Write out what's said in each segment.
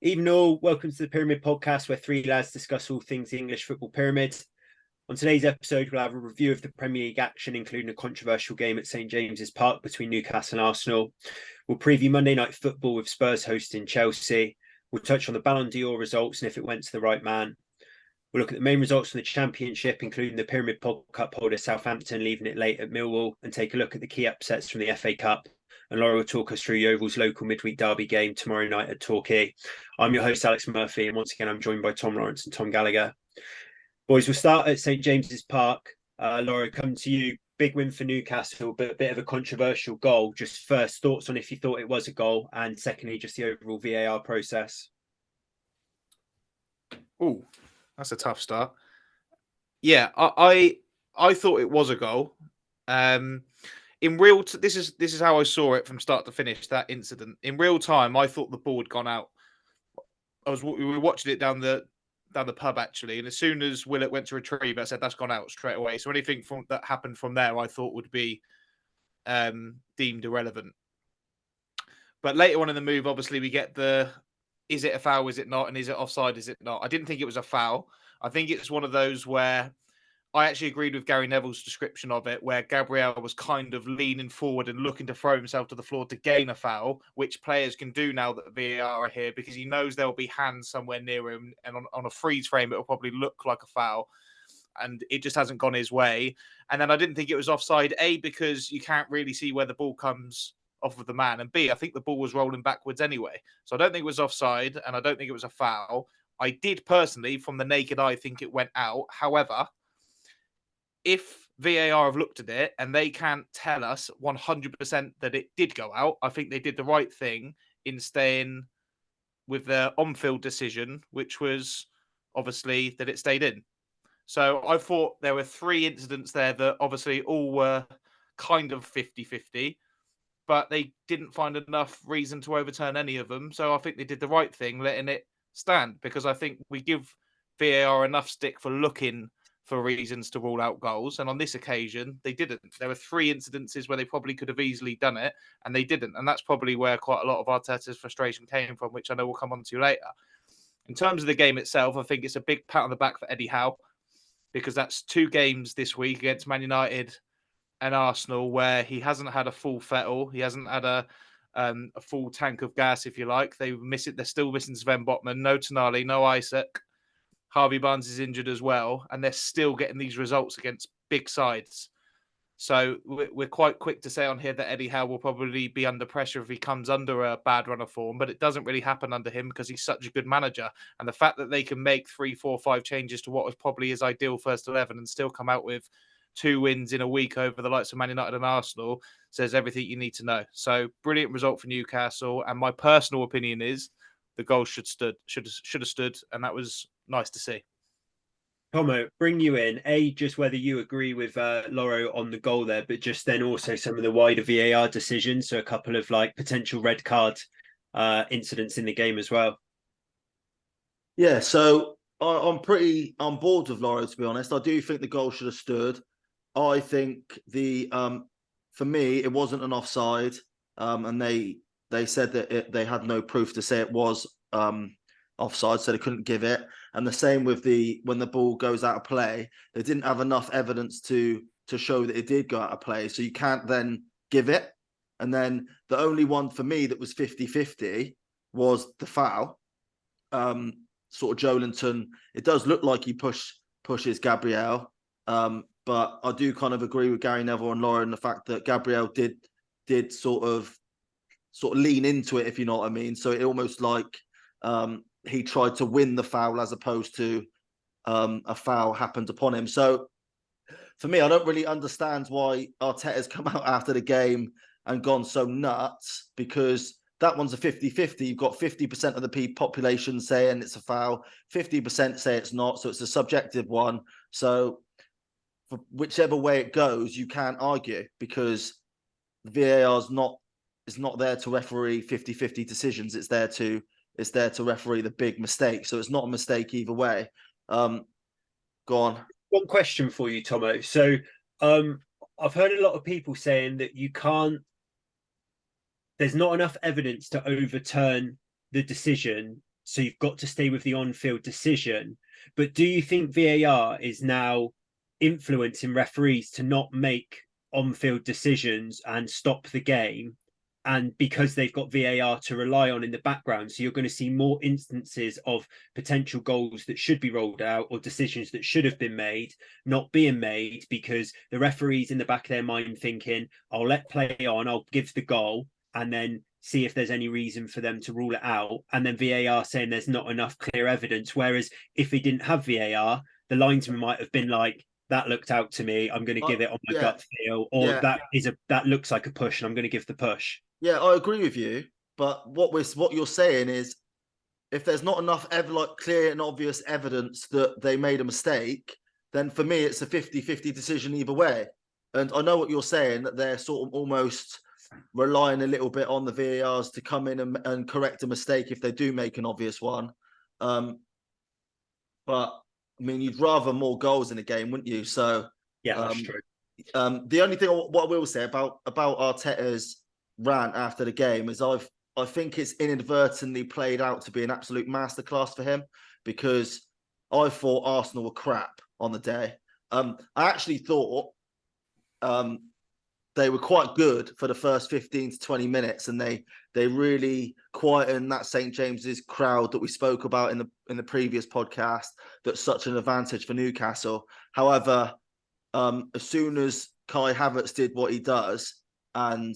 Evening all, welcome to the Pyramid Podcast, where three lads discuss all things the English football pyramid. On today's episode, we'll have a review of the Premier League action, including a controversial game at St James's Park between Newcastle and Arsenal. We'll preview Monday night football with Spurs hosting Chelsea. We'll touch on the Ballon d'Or results and if it went to the right man. We'll look at the main results from the Championship, including the Pyramid Cup holder Southampton leaving it late at Millwall, and take a look at the key upsets from the FA Cup. And Laura will talk us through Yeovil's local midweek derby game tomorrow night at Torquay. I'm your host, Alex Murphy, and once again, I'm joined by Tom Lawrence and Tom Gallagher. Boys, we'll start at St James's Park. Laura, come to you. Big win for Newcastle, but a bit of a controversial goal. Just first thoughts on if you thought it was a goal, and secondly, just the overall VAR process. Oh, that's a tough start. Yeah, I thought it was a goal. This is how I saw it from start to finish. That incident in real time, I thought the ball had gone out. We were watching it down the pub actually, and as soon as Willett went to retrieve it, I said that's gone out straight away. So anything that happened from there, I thought would be deemed irrelevant. But later on in the move, obviously we get is it a foul, is it not, and is it offside, is it not? I didn't think it was a foul. I think it's one of those where I actually agreed with Gary Neville's description of it, where Gabriel was kind of leaning forward and looking to throw himself to the floor to gain a foul, which players can do now that the VAR are here, because he knows there'll be hands somewhere near him, and on a freeze frame, it'll probably look like a foul, and it just hasn't gone his way. And then I didn't think it was offside, A, because you can't really see where the ball comes off of the man, and B, I think the ball was rolling backwards anyway. So I don't think it was offside, and I don't think it was a foul. I did personally, from the naked eye, think it went out. However, if VAR have looked at it and they can't tell us 100% that it did go out, I think they did the right thing in staying with their on-field decision, which was obviously that it stayed in. So I thought there were three incidents there that obviously all were kind of 50-50, but they didn't find enough reason to overturn any of them. So I think they did the right thing, letting it stand, because I think we give VAR enough stick for looking for reasons to rule out goals. And on this occasion, they didn't. There were three incidences where they probably could have easily done it, and they didn't. And that's probably where quite a lot of Arteta's frustration came from, which I know we'll come on to later. In terms of the game itself, I think it's a big pat on the back for Eddie Howe, because that's two games this week against Man United and Arsenal where he hasn't had a full fettle. He hasn't had a full tank of gas, if you like. They're still missing Sven Botman, no Tonali, no Isaac. Harvey Barnes is injured as well, and they're still getting these results against big sides. So we're quite quick to say on here that Eddie Howe will probably be under pressure if he comes under a bad run of form, but it doesn't really happen under him because he's such a good manager. And the fact that they can make 3, 4, 5 changes to what was probably his ideal first 11 and still come out with 2 wins in a week over the likes of Man United and Arsenal says everything you need to know. So brilliant result for Newcastle. And my personal opinion is the goal should have stood, and that was nice to see. Tomo, bring you in. Just whether you agree with Loro on the goal there, but just then also some of the wider VAR decisions. So a couple of potential red card incidents in the game as well. Yeah, so I'm pretty on board with Loro, to be honest. I do think the goal should have stood. I think for me, it wasn't an offside, and they said that they had no proof to say it was offside, so they couldn't give it. And the same with when the ball goes out of play, they didn't have enough evidence to show that it did go out of play, so you can't then give it. And then the only one for me that was 50-50 was the foul. Sort of Joelinton, it does look like he pushes Gabriel, but I do kind of agree with Gary Neville and Laura in the fact that Gabriel did sort of lean into it, if you know what I mean. So it almost like he tried to win the foul as opposed to a foul happened upon him. So for me, I don't really understand why Arteta's come out after the game and gone so nuts, because that one's a 50-50. You've got 50% of the population saying it's a foul, 50% say it's not. So it's a subjective one. So for whichever way it goes, you can't argue, because VAR is not there to referee 50-50 decisions. It's there to referee the big mistake. So it's not a mistake either way. Go on. One question for you, Tomo. So I've heard a lot of people saying that there's not enough evidence to overturn the decision So you've got to stay with the on-field decision. But do you think VAR is now influencing referees to not make on-field decisions and stop the game? And because they've got VAR to rely on in the background, so you're going to see more instances of potential goals that should be rolled out or decisions that should have been made not being made because the referee's in the back of their mind thinking, I'll let play on, I'll give the goal, and then see if there's any reason for them to rule it out. And then VAR saying there's not enough clear evidence. Whereas if he didn't have VAR, the linesman might have been like, that looked out to me, I'm going to give it on my gut feel, or that looks like a push and I'm going to give the push. Yeah, I agree with you. But what you're saying is, if there's not enough clear and obvious evidence that they made a mistake, then for me it's a 50-50 decision either way. And I know what you're saying, that they're sort of almost relying a little bit on the VARs to come in and correct a mistake if they do make an obvious one. But I mean, you'd rather more goals in a game, wouldn't you? So yeah, that's true. The only thing what I will say about Arteta's rant after the game is I think it's inadvertently played out to be an absolute masterclass for him, because I thought Arsenal were crap on the day. I actually thought they were quite good for the first 15 to 20 minutes, and they really quietened that St. James's crowd that we spoke about in the previous podcast. That's such an advantage for Newcastle. However, as soon as Kai Havertz did what he does, and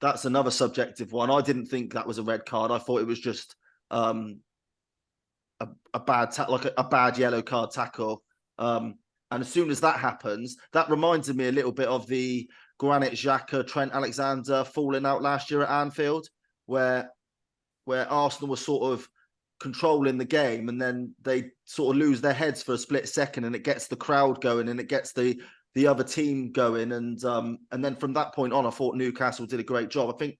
that's another subjective one, I didn't think that was a red card. I thought it was just a bad yellow card tackle. And as soon as that happens, that reminded me a little bit of the Granit Xhaka, Trent Alexander falling out last year at Anfield, where Arsenal was sort of controlling the game, and then they sort of lose their heads for a split second, and it gets the crowd going, and it gets the other team going, and then from that point on, I thought Newcastle did a great job. I think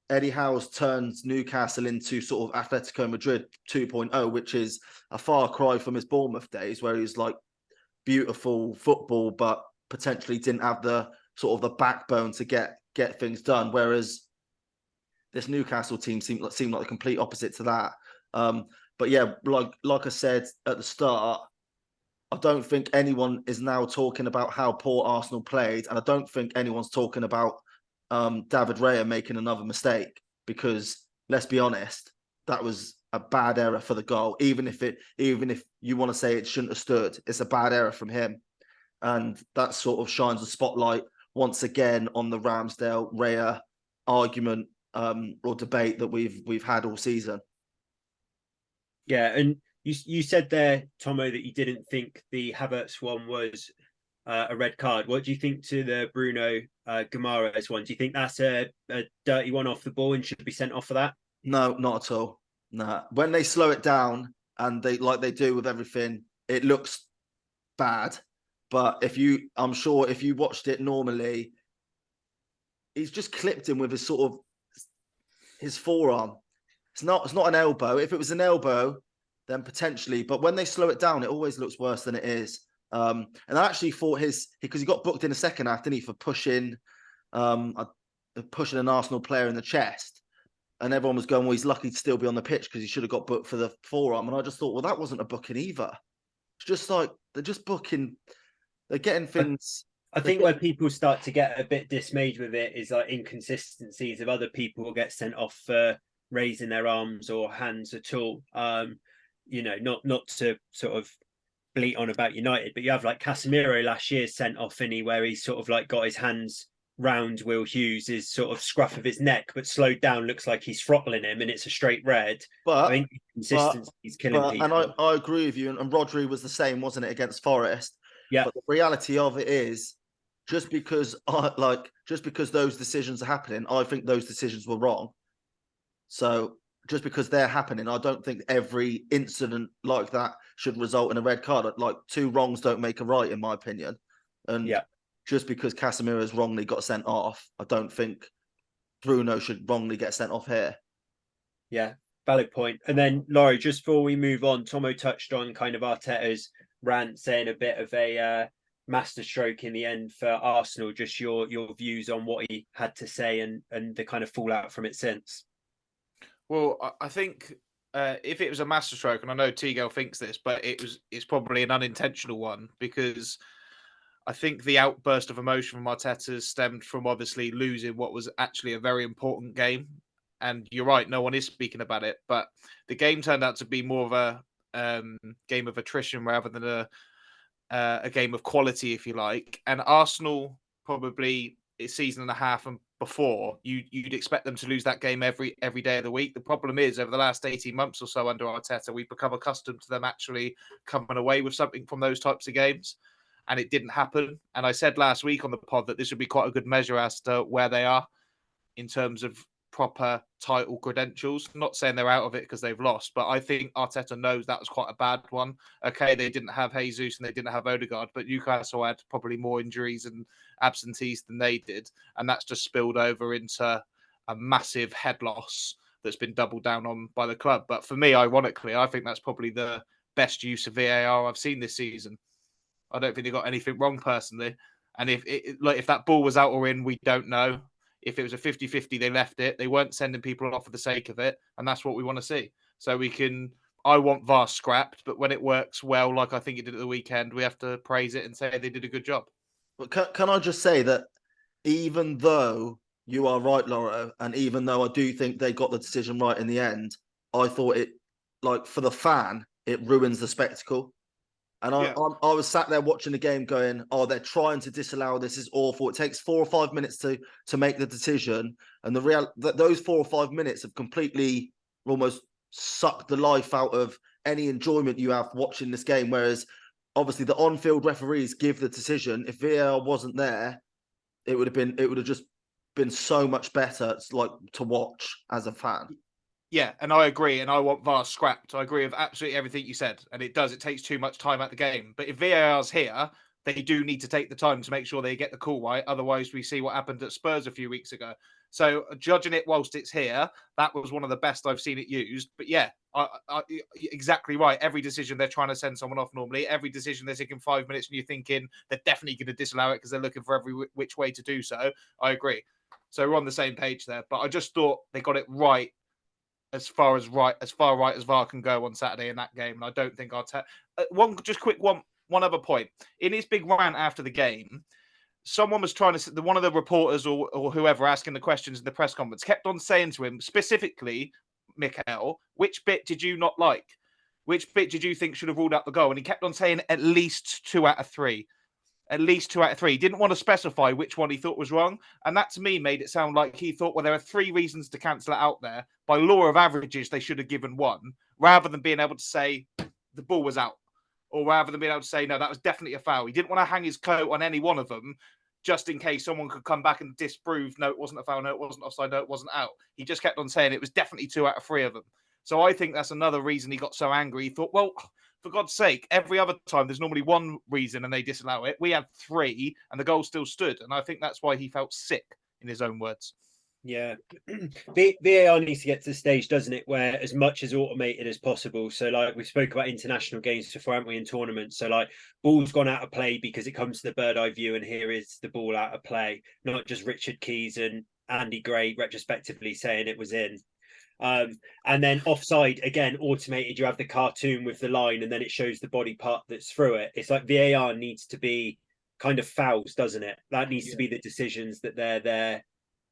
Eddie Howe's turned Newcastle into sort of Atletico Madrid 2.0, which is a far cry from his Bournemouth days, where he's like beautiful football, but potentially didn't have the sort of the backbone to get things done. Whereas this Newcastle team seemed like the complete opposite to that. But yeah, like I said at the start, I don't think anyone is now talking about how poor Arsenal played, and I don't think anyone's talking about David Raya making another mistake, because let's be honest, that was a bad error for the goal. Even if you want to say it shouldn't have stood, it's a bad error from him, and that sort of shines a spotlight once again on the Ramsdale Raya argument or debate that we've had all season. Yeah, and you said there, Tomo, that you didn't think the Havertz one was a red card. What do you think to the Bruno Guimaraes one? Do you think that's a dirty one off the ball and should be sent off for that? No, not at all. Nah. When they slow it down, and they do with everything, it looks bad. But I'm sure if you watched it normally, he's just clipped him with his forearm. It's not an elbow. If it was an elbow, then potentially. But when they slow it down, it always looks worse than it is. And I actually thought because he got booked in the second half, didn't he, for pushing an Arsenal player in the chest. And everyone was going, well, he's lucky to still be on the pitch because he should have got booked for the forearm. And I just thought, well, that wasn't a booking either. It's just like they're just booking. They're getting things. I think where people start to get a bit dismayed with it is like inconsistencies of other people who get sent off for raising their arms or hands at all. Not to sort of bleat on about United, but you have like Casemiro last year sent off where he sort of like got his hands round Will Hughes' sort of scruff of his neck, but slowed down, looks like he's throttling him, and it's a straight red. But I think consistency is killing people. And I agree with you. And Rodri was the same, wasn't it, against Forest? Yeah. But the reality of it is, just because those decisions are happening, I think those decisions were wrong. So just because they're happening, I don't think every incident like that should result in a red card. Like, two wrongs don't make a right, in my opinion. And just because Casemiro's wrongly got sent off, I don't think Bruno should wrongly get sent off here. Yeah, valid point. And then, Laurie, just before we move on, Tomo touched on kind of Arteta's rant, saying a bit of a masterstroke in the end for Arsenal. Just your views on what he had to say and the kind of fallout from it since. Well, I think if it was a masterstroke, and I know Tegel thinks this, but it's probably an unintentional one, because I think the outburst of emotion from Arteta stemmed from obviously losing what was actually a very important game. And you're right, no one is speaking about it, but the game turned out to be more of a game of attrition rather than a game of quality, if you like. And Arsenal probably a season and a half and before, you'd expect them to lose that game every day of the week. The problem is, over the last 18 months or so under Arteta, we've become accustomed to them actually coming away with something from those types of games, and it didn't happen. And I said last week on the pod that this would be quite a good measure as to where they are in terms of proper title credentials. Not saying they're out of it because they've lost, but I think Arteta knows that was quite a bad one. Okay, they didn't have Jesus and they didn't have Odegaard, but Newcastle had probably more injuries and absentees than they did, and that's just spilled over into a massive head loss that's been doubled down on by the club. But for me, ironically, I think that's probably the best use of VAR I've seen this season. I don't think they got anything wrong personally. And if that ball was out or in, we don't know. If it was a 50-50, they left it. They weren't sending people off for the sake of it. And that's what we want to see. So I want VAR scrapped, but when it works well, like I think it did at the weekend, we have to praise it and say they did a good job. But can I just say that even though you are right, Laura, and even though I do think they got the decision right in the end, I thought it, like, for the fan, it ruins the spectacle. And I was sat there watching the game going, oh, they're trying to disallow. This is awful. It takes 4 or 5 minutes to make the decision. And those 4 or 5 minutes have completely almost sucked the life out of any enjoyment you have watching this game. Whereas obviously the on-field referees give the decision. If VAR wasn't there, it would have just been so much better, like, to watch as a fan. Yeah, and I agree, and I want VAR scrapped. I agree with absolutely everything you said, and it takes too much time out the game. But if VAR's here, they do need to take the time to make sure they get the call right. Otherwise, we see what happened at Spurs a few weeks ago. So judging it whilst it's here, that was one of the best I've seen it used. But yeah, exactly right. Every decision they're trying to send someone off normally. Every decision they're taking 5 minutes and you're thinking they're definitely going to disallow it because they're looking for every which way to do so. I agree. So we're on the same page there. But I just thought they got it right as far right as VAR can go on Saturday in that game. And I don't think Arteta... One other point. In his big rant after the game, someone was trying to... One of the reporters or whoever asking the questions in the press conference kept on saying to him, specifically, Mikel, which bit did you not like? Which bit did you think should have ruled out the goal? And he kept on saying at least 2 out of 3. At least 2 out of 3. He didn't want to specify which one he thought was wrong. And that to me made it sound like he thought, well, there are 3 reasons to cancel it out there. By law of averages, they should have given 1, rather than being able to say the ball was out. Or rather than being able to say, no, that was definitely a foul. He didn't want to hang his coat on any one of them, just in case someone could come back and disprove, no, it wasn't a foul, no, it wasn't offside, no, it wasn't out. He just kept on saying it was definitely 2 out of 3 of them. So I think that's another reason he got so angry. He thought, well, for God's sake, every other time there's normally 1 reason and they disallow it. We had 3 and the goal still stood. And I think that's why he felt sick, in his own words. Yeah. VAR needs to get to the stage, doesn't it, where as much as automated as possible. So like we spoke about international games before, haven't we, in tournaments. So like ball's gone out of play because it comes to the bird eye view and here is the ball out of play. Not just Richard Keys and Andy Gray retrospectively saying it was in. And then offside, again, automated. You have the cartoon with the line and then it shows the body part that's through it. It's like VAR needs to be kind of fouls, doesn't it? That needs to be the decisions that they're there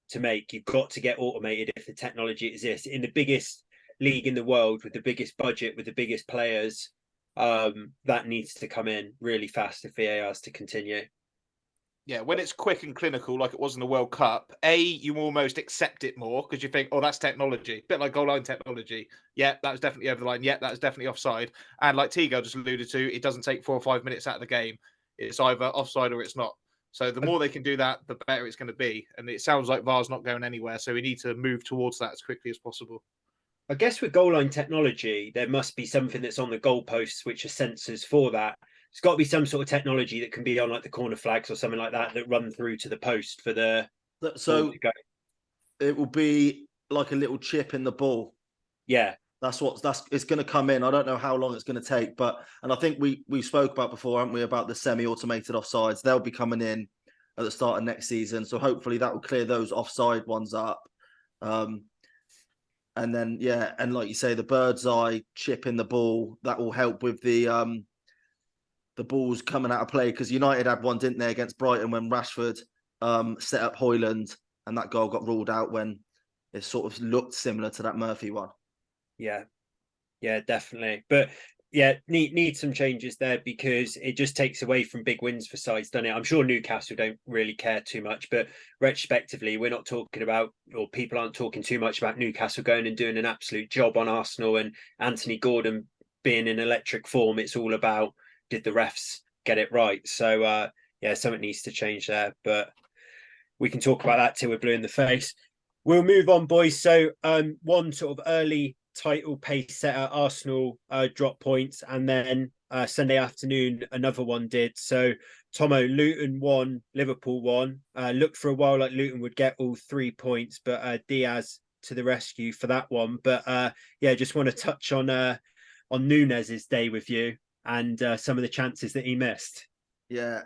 to make. You've got to get automated if the technology exists. In the biggest league in the world, with the biggest budget, with the biggest players, that needs to come in really fast if VAR is to continue. Yeah, when it's quick and clinical, like it was in the World Cup, you almost accept it more because you think, oh, that's technology. A bit like goal line technology. Yeah, that was definitely over the line. Yeah, that was definitely offside. And like Tegel just alluded to, it doesn't take 4 or 5 minutes out of the game. It's either offside or it's not. So the more they can do that, the better it's going to be. And it sounds like VAR's not going anywhere. So we need to move towards that as quickly as possible. I guess with goal line technology, there must be something that's on the goalposts which are sensors for that. It's got to be some sort of technology that can be on like the corner flags or something like that run through to the post for the... So it will be like a little chip in the ball. Yeah. It's going to come in. I don't know how long it's going to take, and I think we spoke about before, haven't we, about the semi-automated offsides. They'll be coming in at the start of next season, so hopefully that will clear those offside ones up. And then, yeah, and like you say, the bird's eye chip in the ball, that will help with the balls coming out of play, because United had one, didn't they, against Brighton when Rashford set up Højlund, and that goal got ruled out when it sort of looked similar to that Murphy one. Yeah, definitely. But yeah, need some changes there, because it just takes away from big wins for sides, doesn't it? I'm sure Newcastle don't really care too much, but retrospectively, we're not talking about, or people aren't talking too much about Newcastle going and doing an absolute job on Arsenal and Anthony Gordon being in electric form. It's all about, did the refs get it right? So yeah, something needs to change there, but we can talk about that till we're blue in the face. We'll move on, boys. So one sort of early title pace setter, Arsenal dropped points, and then Sunday afternoon another one did. So Tomo, Luton won, Liverpool won. Looked for a while like Luton would get all 3 points, but Diaz to the rescue for that one. But yeah, just want to touch on Nunez's day with you and some of the chances that he missed. Yeah.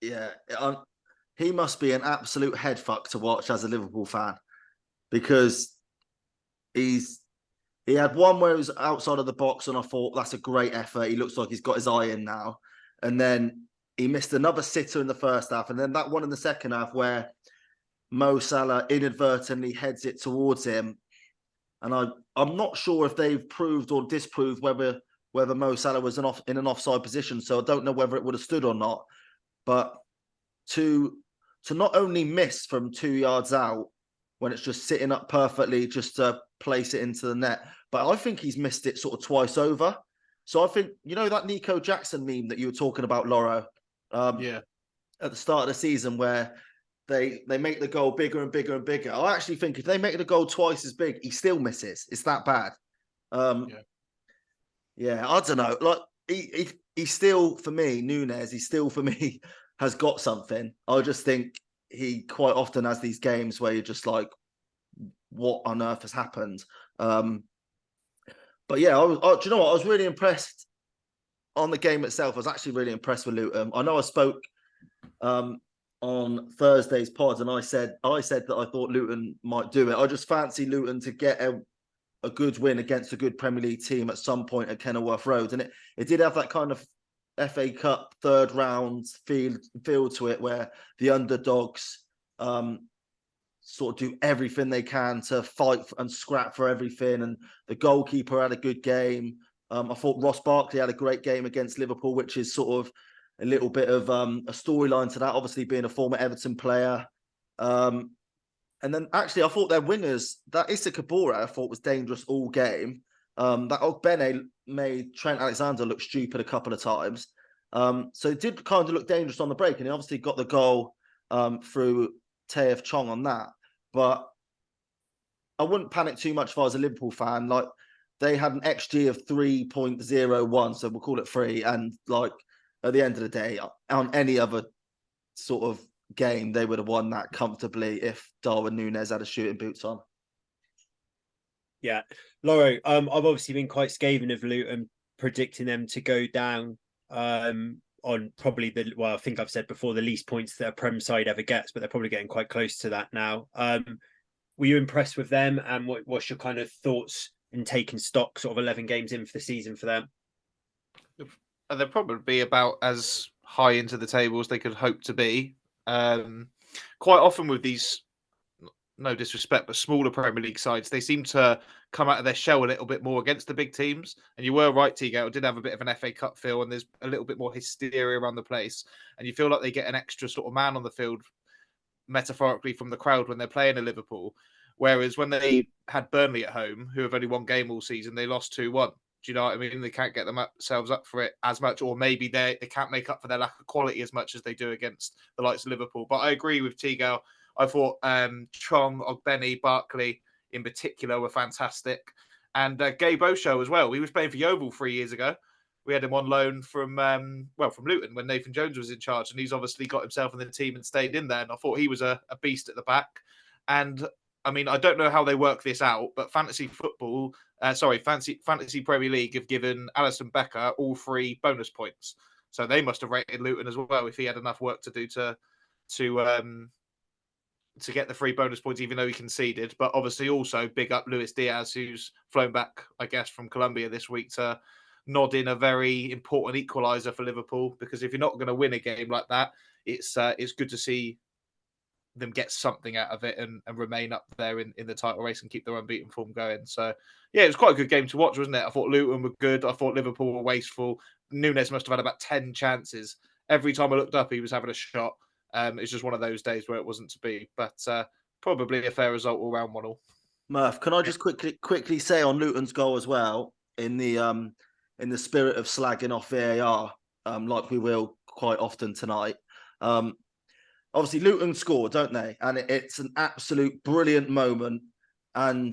He must be an absolute head fuck to watch as a Liverpool fan, because he had one where it was outside of the box, and I thought, that's a great effort. He looks like he's got his eye in now. And then he missed another sitter in the first half, and then that one in the second half where Mo Salah inadvertently heads it towards him. And I'm not sure if they've proved or disproved whether Mo Salah was in an offside position, so I don't know whether it would have stood or not. But to not only miss from 2 yards out when it's just sitting up perfectly just to place it into the net, but I think he's missed it sort of twice over. So I think, that Nico Jackson meme that you were talking about, Loro, Yeah. at the start of the season, where they make the goal bigger and bigger and bigger. I actually think if they make the goal twice as big, he still misses. It's that bad. Yeah, I don't know. Like he still, for me, Nunez, he still for me has got something. I just think he quite often has these games where you're just like, what on earth has happened? But yeah, do you know what? I was really impressed on the game itself. I was actually really impressed with Luton. I know I spoke on Thursday's pod, and I said that I thought Luton might do it. I just fancy Luton to get a good win against a good Premier League team at some point at Kenilworth Road, and it did have that kind of FA Cup third round feel to it, where the underdogs sort of do everything they can to fight and scrap for everything, and the goalkeeper had a good game. I thought Ross Barkley had a great game against Liverpool, which is sort of a little bit of a storyline to that, obviously being a former Everton player. And then actually, I thought their wingers, that Issa Kabora, I thought was dangerous all game. That Ogbene made Trent Alexander look stupid a couple of times. So it did kind of look dangerous on the break, and he obviously got the goal through Taev Chong on that. But I wouldn't panic too much if I was a Liverpool fan. Like, they had an XG of 3.01, so we'll call it 3. And like at the end of the day, on any other sort of game, they would have won that comfortably if Darwin Núñez had a shooting boots on. Yeah, Lauro, I've obviously been quite scathing of Luton, predicting them to go down on probably I think I've said before, the least points that a Prem side ever gets, but they're probably getting quite close to that now. Were you impressed with them, and what's your kind of thoughts in taking stock sort of 11 games in for the season for them? They'll probably be about as high into the table as they could hope to be. Quite often with these, no disrespect, but smaller Premier League sides, they seem to come out of their shell a little bit more against the big teams. And you were right, Tigo, it did have a bit of an FA Cup feel, and there's a little bit more hysteria around the place. And you feel like they get an extra sort of man on the field, metaphorically, from the crowd when they're playing a Liverpool. Whereas when they had Burnley at home, who have only won game all season, they lost 2-1. Do you know what I mean? They can't get themselves up for it as much, or maybe they can't make up for their lack of quality as much as they do against the likes of Liverpool. But I agree with Tigo. I thought Chong, Ogbene, Barkley in particular were fantastic. And Gabe Osho as well. He was playing for Yeovil 3 years ago. We had him on loan from Luton when Nathan Jones was in charge. And he's obviously got himself in the team and stayed in there. And I thought he was a beast at the back. And I mean, I don't know how they work this out, but fantasy Premier League have given Alisson Becker all 3 bonus points. So they must have rated Luton as well if he had enough work to do to to get the 3 bonus points, even though he conceded. But obviously also big up Luis Diaz, who's flown back, I guess, from Colombia this week to nod in a very important equaliser for Liverpool. Because if you're not going to win a game like that, it's good to see them get something out of it and remain up there in the title race and keep their unbeaten form going. So, yeah, it was quite a good game to watch, wasn't it? I thought Luton were good. I thought Liverpool were wasteful. Nunes must have had about 10 chances. Every time I looked up, he was having a shot. It's just one of those days where it wasn't to be. But probably a fair result all round 1-1. Murph, can I just quickly say on Luton's goal as well, in the spirit of slagging off VAR, like we will quite often tonight. Obviously, Luton scored, don't they? And it's an absolute brilliant moment. And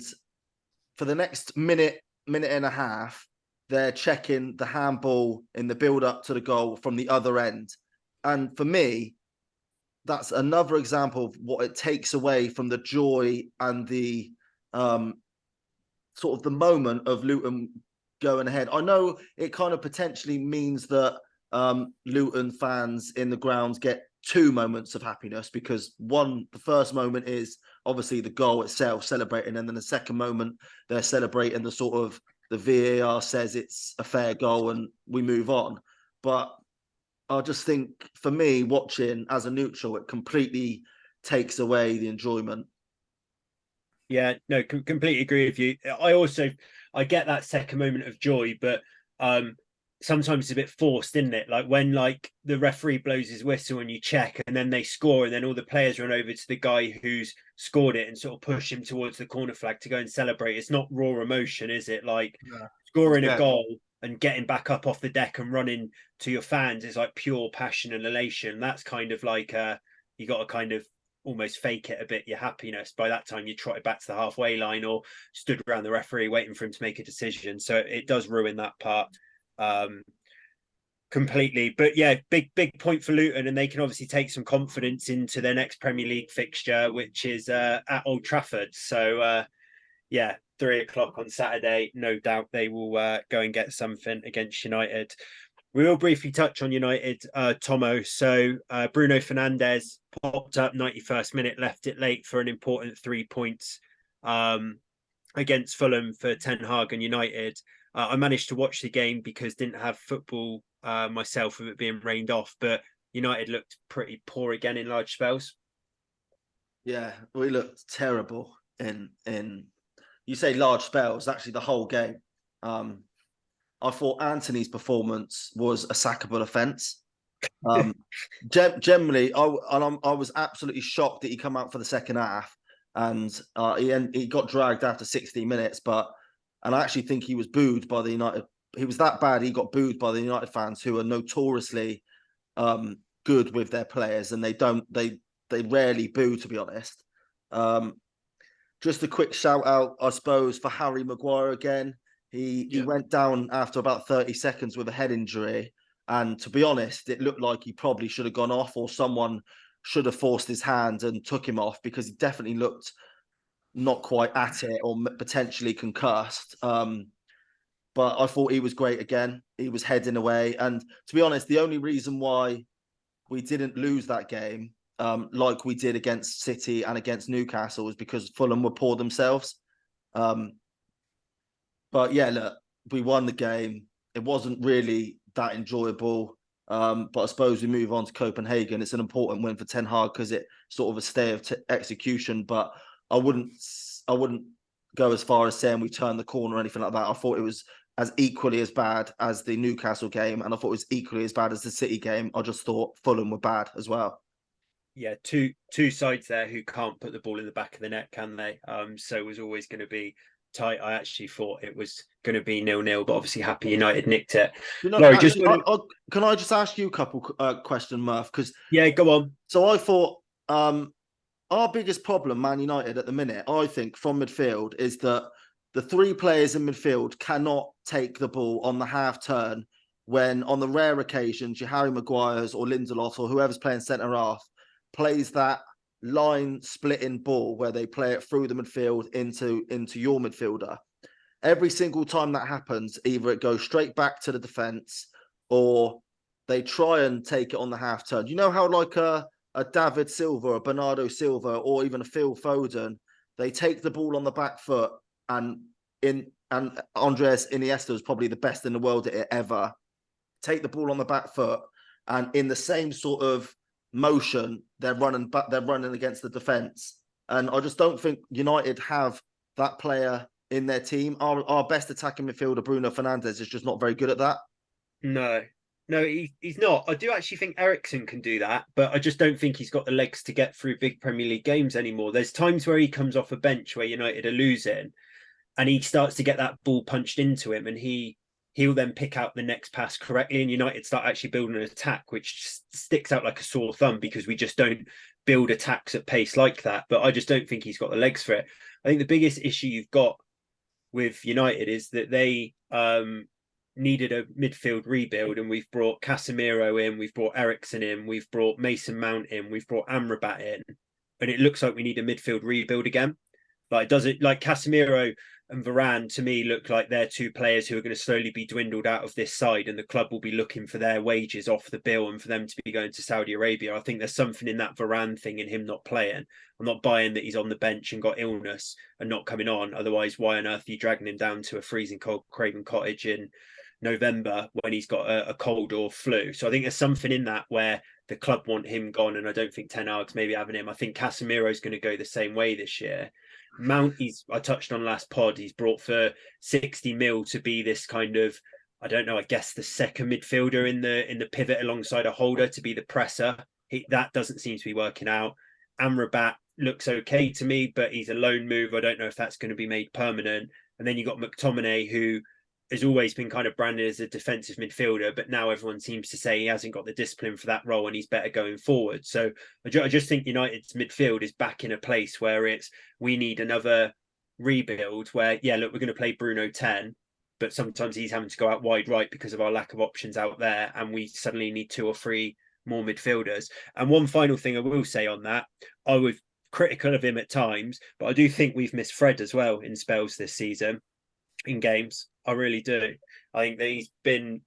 for the next minute and a half, they're checking the handball in the build-up to the goal from the other end. And for me, that's another example of what it takes away from the joy and the sort of the moment of Luton going ahead. I know it kind of potentially means that Luton fans in the grounds get 2 moments of happiness, because the first moment is obviously the goal itself, celebrating, and then the second moment they're celebrating the sort of the VAR says it's a fair goal and we move on. But I just think, for me, watching as a neutral, it completely takes away the enjoyment. Yeah, no, completely agree with you. I get that second moment of joy, but sometimes it's a bit forced, isn't it? Like when the referee blows his whistle and you check and then they score, and then all the players run over to the guy who's scored it and sort of push him towards the corner flag to go and celebrate. It's not raw emotion, is it? Scoring a goal and getting back up off the deck and running to your fans is like pure passion and elation. That's kind of like you got to kind of almost fake it a bit, your happiness. By that time you trotted back to the halfway line or stood around the referee waiting for him to make a decision. So it does ruin that part completely. But yeah, big point for Luton, and they can obviously take some confidence into their next Premier League fixture, which is at Old Trafford. So yeah, 3:00 on Saturday. No doubt they will go and get something against United. We will briefly touch on United, Tomo. So Bruno Fernandes popped up 91st minute, left it late for an important 3 points against Fulham for Ten Hag and United. I managed to watch the game because didn't have football myself with it being rained off, but United looked pretty poor again in large spells. Yeah, we looked terrible in you say large spells, actually the whole game. I thought Anthony's performance was a sackable offence. Generally, I was absolutely shocked that he come out for the second half, and he got dragged after 60 minutes. And I actually think he was booed by the United. He was that bad. He got booed by the United fans, who are notoriously good with their players, and they rarely boo, to be honest. Just a quick shout out, I suppose, for Harry Maguire again. He went down after about 30 seconds with a head injury. And to be honest, it looked like he probably should have gone off, or someone should have forced his hand and took him off, because he definitely looked not quite at it, or potentially concussed. But I thought he was great again. He was heading away. And to be honest, the only reason why we didn't lose that game, like we did against City and against Newcastle, was because Fulham were poor themselves. But yeah, look, we won the game. It wasn't really that enjoyable. But I suppose we move on to Copenhagen. It's an important win for Ten Hag because it's sort of a stay of execution. But I wouldn't go as far as saying we turned the corner or anything like that. I thought it was as equally as bad as the Newcastle game, and I thought it was equally as bad as the City game. I just thought Fulham were bad as well. Yeah, two sides there who can't put the ball in the back of the net, can they? So it was always going to be tight. I actually thought it was going to be 0-0, but obviously happy United nicked it. Laurie, can I just ask you a couple questions, Murph? Because yeah, go on. So I thought our biggest problem, Man United, at the minute, I think, from midfield, is that the 3 players in midfield cannot take the ball on the half turn when, on the rare occasions, your Harry Maguire's or Lindelof or whoever's playing centre half plays that line splitting ball where they play it through the midfield into your midfielder. Every single time that happens, either it goes straight back to the defence or they try and take it on the half turn. You know how like a a David Silva, a Bernardo Silva, or even a Phil Foden, they take the ball on the back foot, and Andres Iniesta is probably the best in the world at it ever. Take the ball on the back foot, and in the same sort of motion, they're running against the defense. And I just don't think United have that player in their team. Our best attacking midfielder, Bruno Fernandes, is just not very good at that. No, he's not. I do actually think Eriksen can do that, but I just don't think he's got the legs to get through big Premier League games anymore. There's times where he comes off a bench where United are losing, and he starts to get that ball punched into him, and he'll then pick out the next pass correctly, and United start actually building an attack, which sticks out like a sore thumb because we just don't build attacks at pace like that. But I just don't think he's got the legs for it. I think the biggest issue you've got with United is that they needed a midfield rebuild, and we've brought Casemiro in, we've brought Eriksen in, we've brought Mason Mount in, we've brought Amrabat in, and it looks like we need a midfield rebuild again. Like, does it, like Casemiro and Varane to me look like they're two players who are going to slowly be dwindled out of this side, and the club will be looking for their wages off the bill and for them to be going to Saudi Arabia. I think there's something in that Varane thing in him not playing. I'm not buying that he's on the bench and got illness and not coming on. Otherwise, why on earth are you dragging him down to a freezing cold Craven Cottage in November when he's got a cold or flu? So I think there's something in that where the club want him gone, and I don't think Ten Hag's maybe having him. I think Casemiro's going to go the same way this year. Mount, I touched on last pod, he's brought for 60 mil to be this kind of, I don't know, I guess the second midfielder in the pivot alongside a holder to be the presser. That doesn't seem to be working out. Amrabat looks okay to me, but he's a lone move. I don't know if that's going to be made permanent. And then you got McTominay, who has always been kind of branded as a defensive midfielder, but now everyone seems to say he hasn't got the discipline for that role and he's better going forward. So I just think United's midfield is back in a place where we need another rebuild where, yeah, look, we're going to play Bruno 10, but sometimes he's having to go out wide right because of our lack of options out there, and we suddenly need 2 or 3 more midfielders. And one final thing I will say on that, I was critical of him at times, but I do think we've missed Fred as well in spells this season in games. I really do. I think that he's been,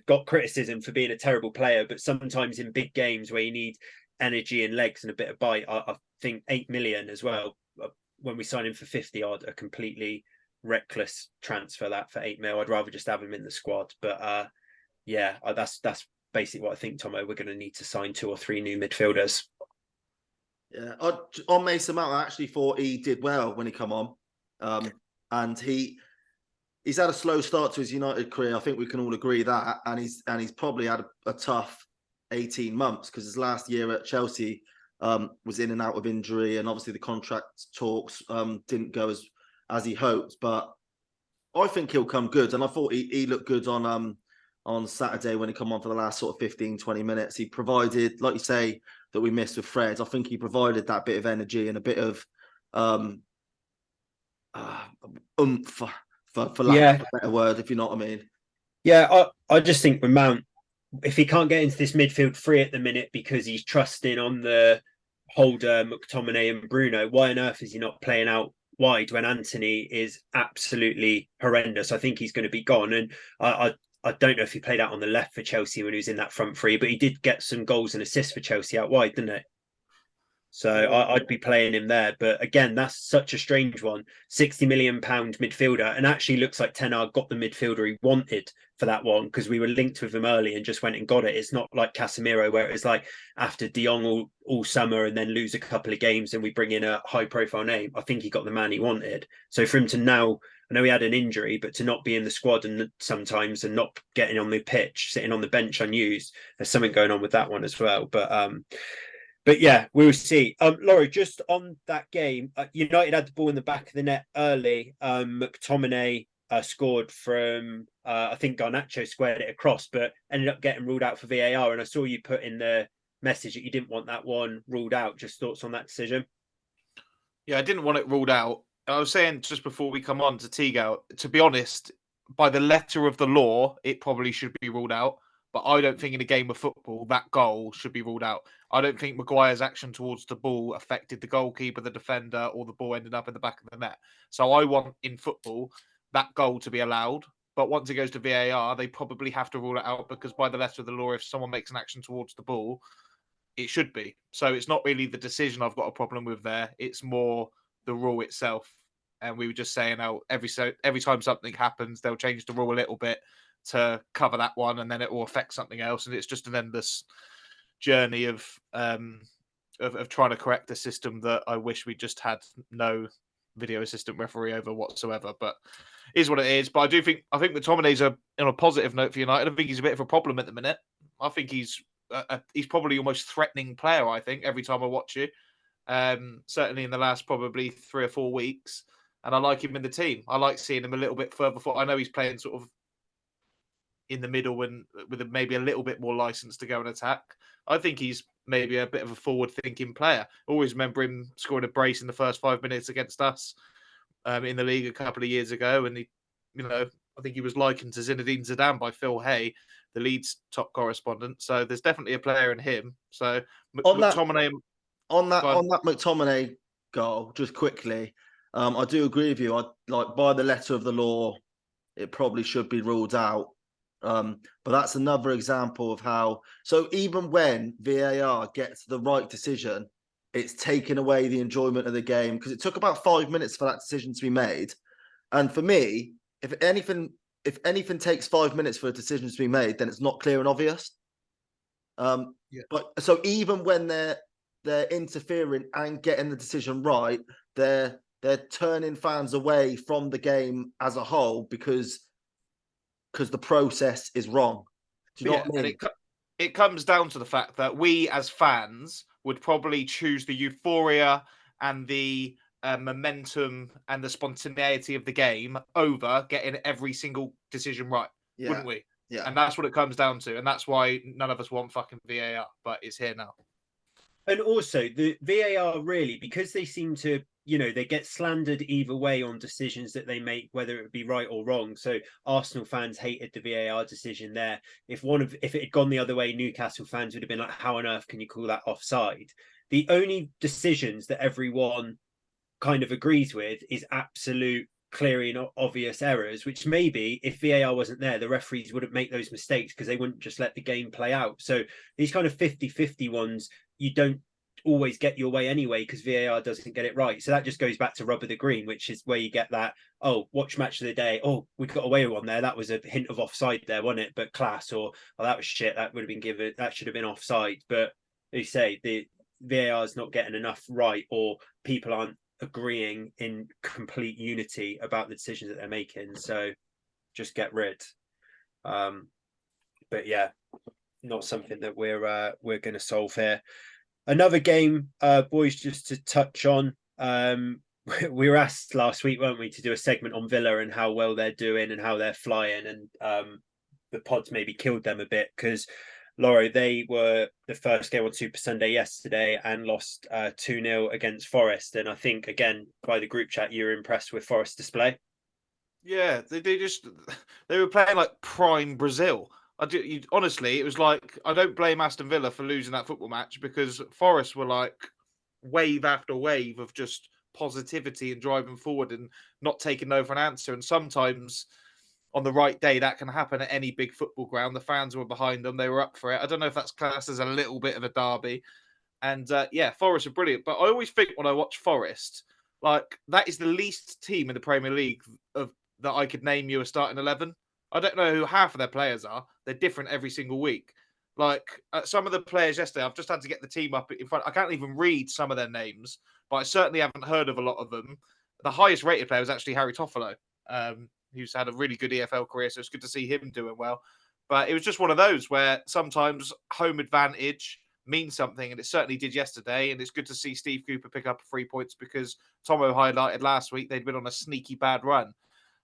got criticism for being a terrible player, but sometimes in big games where you need energy and legs and a bit of bite, I think 8 million as well. When we sign him for 50 odd, a completely reckless transfer that for 8 mil. I'd rather just have him in the squad. But that's basically what I think, Tomo. We're going to need to sign 2 or 3 new midfielders. Yeah, on Mason Mount, I actually thought he did well when he come on, and he's had a slow start to his United career. I think we can all agree that, and he's probably had a tough 18 months because his last year at Chelsea was in and out of injury, and obviously the contract talks didn't go as he hoped. But I think he'll come good, and I thought he looked good on Saturday when he come on for the last sort of 15, 20 minutes. He provided, like you say, that we missed with Fred. I think he provided that bit of energy and a bit of oomph, for lack of a better word, if you know what I mean. Yeah, I just think with Mount, if he can't get into this midfield free at the minute because he's trusting on the holder, McTominay and Bruno, why on earth is he not playing out wide when Anthony is absolutely horrendous? I think he's going to be gone. And I don't know if he played out on the left for Chelsea when he was in that front three, but he did get some goals and assists for Chelsea out wide, didn't he? So I'd be playing him there. But again, that's such a strange one. £60 million midfielder, and actually looks like Ten Hag got the midfielder he wanted for that one, because we were linked with him early and just went and got it. It's not like Casemiro, where it was like after De Jong all summer and then lose a couple of games and we bring in a high profile name. I think he got the man he wanted. So for him to now, I know he had an injury, but to not be in the squad and sometimes and not getting on the pitch, sitting on the bench unused, there's something going on with that one as well. But yeah, we'll see. Laurie, just on that game, United had the ball in the back of the net early. McTominay scored from, I think Garnacho squared it across, but ended up getting ruled out for VAR. And I saw you put in the message that you didn't want that one ruled out. Just thoughts on that decision? Yeah, I didn't want it ruled out. I was saying just before we come on to Teagout, to be honest, by the letter of the law, it probably should be ruled out. But I don't think in a game of football, that goal should be ruled out. I don't think Maguire's action towards the ball affected the goalkeeper, the defender, or the ball ended up in the back of the net. So I want, in football, that goal to be allowed. But once it goes to VAR, they probably have to rule it out, because by the letter of the law, if someone makes an action towards the ball, it should be. So it's not really the decision I've got a problem with there. It's more the rule itself. And we were just saying, oh, every time something happens, they'll change the rule a little bit to cover that one, and then it will affect something else. And it's just an endless journey of trying to correct a system that I wish we just had no video assistant referee over whatsoever. But it is what it is. But I think McTominay's on a positive note for United. I think he's a bit of a problem at the minute. I think he's probably your most threatening player, I think, every time I watch you. Certainly in the last probably 3 or 4 weeks. And I like him in the team. I like seeing him a little bit further forward. I know he's playing sort of in the middle and with maybe a little bit more license to go and attack. I think he's maybe a bit of a forward-thinking player. Always remember him scoring a brace in the first 5 minutes against us in the league a couple of years ago. And I think he was likened to Zinedine Zidane by Phil Hay, the Leeds top correspondent. So there's definitely a player in him. So McTominay on that McTominay goal, just quickly, I do agree with you. I like by the letter of the law, it probably should be ruled out. But that's another example of how. So even when VAR gets the right decision, it's taken away the enjoyment of the game because it took about 5 minutes for that decision to be made. And for me, if anything takes 5 minutes for a decision to be made, then it's not clear and obvious. But so even when they're interfering and getting the decision right, they're turning fans away from the game as a whole because the process is wrong. Do you know what I mean? And it comes down to the fact that we as fans would probably choose the euphoria and the momentum and the spontaneity of the game over getting every single decision right, wouldn't we? Yeah. And that's what it comes down to. And that's why none of us want fucking VAR, but it's here now. And also the VAR really, because they seem to, they get slandered either way on decisions that they make, whether it be right or wrong. So Arsenal fans hated the VAR decision there. If it had gone the other way, Newcastle fans would have been like, how on earth can you call that offside? The only decisions that everyone kind of agrees with is absolute clear and obvious errors, which maybe if VAR wasn't there, the referees wouldn't make those mistakes because they wouldn't just let the game play out. So these kind of 50-50 ones, you don't always get your way anyway because VAR doesn't get it right. So that just goes back to rubber the green, which is where you get that, watch match of the day. Oh, we got away with one there. That was a hint of offside there, wasn't it? But class, or that was shit. That would have been given. That should have been offside. But you say the VAR is not getting enough right, or people aren't agreeing in complete unity about the decisions that they're making. So just get rid. But yeah, not something that we're going to solve here. Another game, boys, just to touch on. We were asked last week, weren't we, to do a segment on Villa and how well they're doing and how they're flying, and the pods maybe killed them a bit because, Laura, they were the first game on Super Sunday yesterday and lost 2-0 against Forest. And I think, again, by the group chat, you were impressed with Forest's display. Yeah, they were playing like prime Brazil. Honestly, it was like, I don't blame Aston Villa for losing that football match because Forest were like wave after wave of just positivity and driving forward and not taking no for an answer. And sometimes on the right day, that can happen at any big football ground. The fans were behind them. They were up for it. I don't know if that's classed as a little bit of a derby. And Forest are brilliant. But I always think when I watch Forest, like that is the least team in the Premier League that I could name you a starting 11. I don't know who half of their players are. They're different every single week. Like some of the players yesterday, I've just had to get the team up in front. I can't even read some of their names, but I certainly haven't heard of a lot of them. The highest rated player was actually Harry Toffolo, who's had a really good EFL career, so it's good to see him doing well. But it was just one of those where sometimes home advantage means something, and it certainly did yesterday. And it's good to see Steve Cooper pick up 3 points because Tomo highlighted last week they'd been on a sneaky bad run.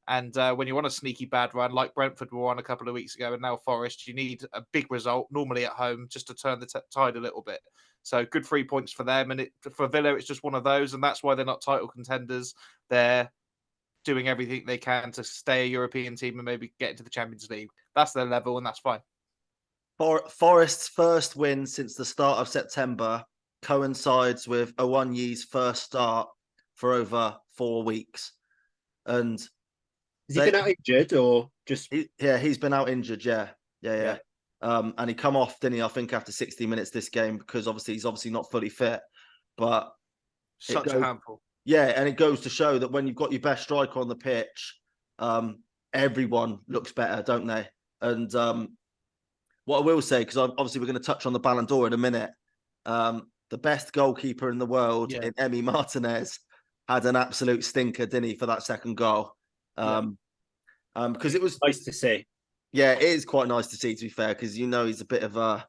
And when you're on a sneaky bad run, like Brentford were on a couple of weeks ago, and now Forest, you need a big result, normally at home, just to turn the tide a little bit. So good 3 points for them. And for Villa, it's just one of those. And that's why they're not title contenders. They're doing everything they can to stay a European team and maybe get into the Champions League. That's their level, and that's fine. Forest's first win since the start of September coincides with Owanyi's first start for over 4 weeks. And has he been out injured or just? He's been out injured. Yeah. And he come off, didn't he? I think after 60 minutes this game, because obviously he's not fully fit. But Such a handful. Yeah, and it goes to show that when you've got your best striker on the pitch, everyone looks better, don't they? And what I will say, because obviously we're going to touch on the Ballon d'Or in a minute, the best goalkeeper in the world in Emi Martinez had an absolute stinker, didn't he, for that second goal? Because it was nice to see. Yeah, it is quite nice to see, to be fair, because he's a bit of a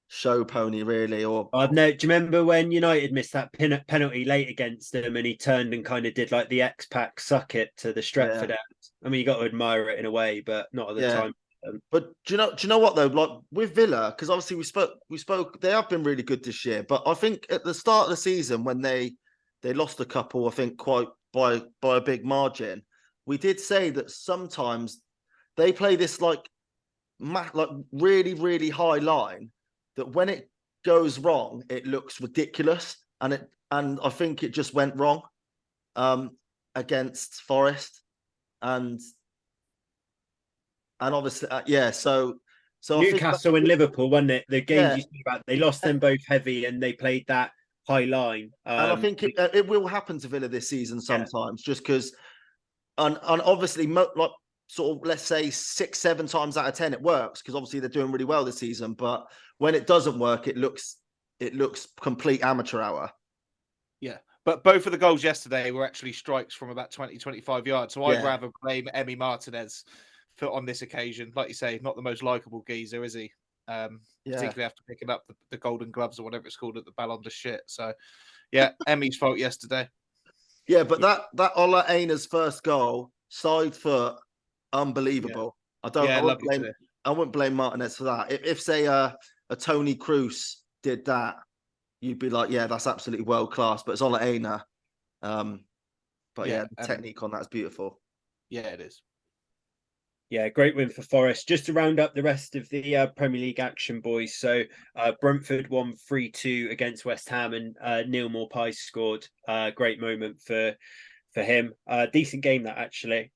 show pony, really. Or do you remember when United missed that penalty late against them, and he turned and kind of did like the X-Pac suck it to the Stretford end? I mean, you got to admire it in a way, but not at the time. But do you know what though? Like with Villa, because obviously we spoke. They have been really good this year, but I think at the start of the season when they lost a couple, I think quite by a big margin, we did say that sometimes they play this like really, really high line that when it goes wrong, it looks ridiculous. And I think it just went wrong against Forest. And obviously, so Newcastle and Liverpool, wasn't it? The games you speak about, they lost them both heavy and they played that high line. And I think it will happen to Villa this season sometimes, just because, and obviously, like sort of, let's say 6-7 times out of 10 it works, because obviously they're doing really well this season. But when it doesn't work, it looks complete amateur hour. Yeah. But both of the goals yesterday were actually strikes from about 20-25 yards. So I'd rather blame Emi Martinez on this occasion. Like you say, not the most likable geezer, is he? Particularly after picking up the golden gloves or whatever it's called at the Ballon de shit. So, yeah, Emi's fault yesterday. Yeah, but that Ola Aina's first goal, side foot, unbelievable. Yeah. I wouldn't blame Martinez for that. If say a Tony Cruz did that, you'd be like, yeah, that's absolutely world class. But it's Ola Aina. But the technique on that is beautiful. Yeah, it is. Yeah, great win for Forest. Just to round up the rest of the Premier League action, boys. So Brentford won 3-2 against West Ham, and Neil Maupay scored. Great moment for him. Decent game that, actually.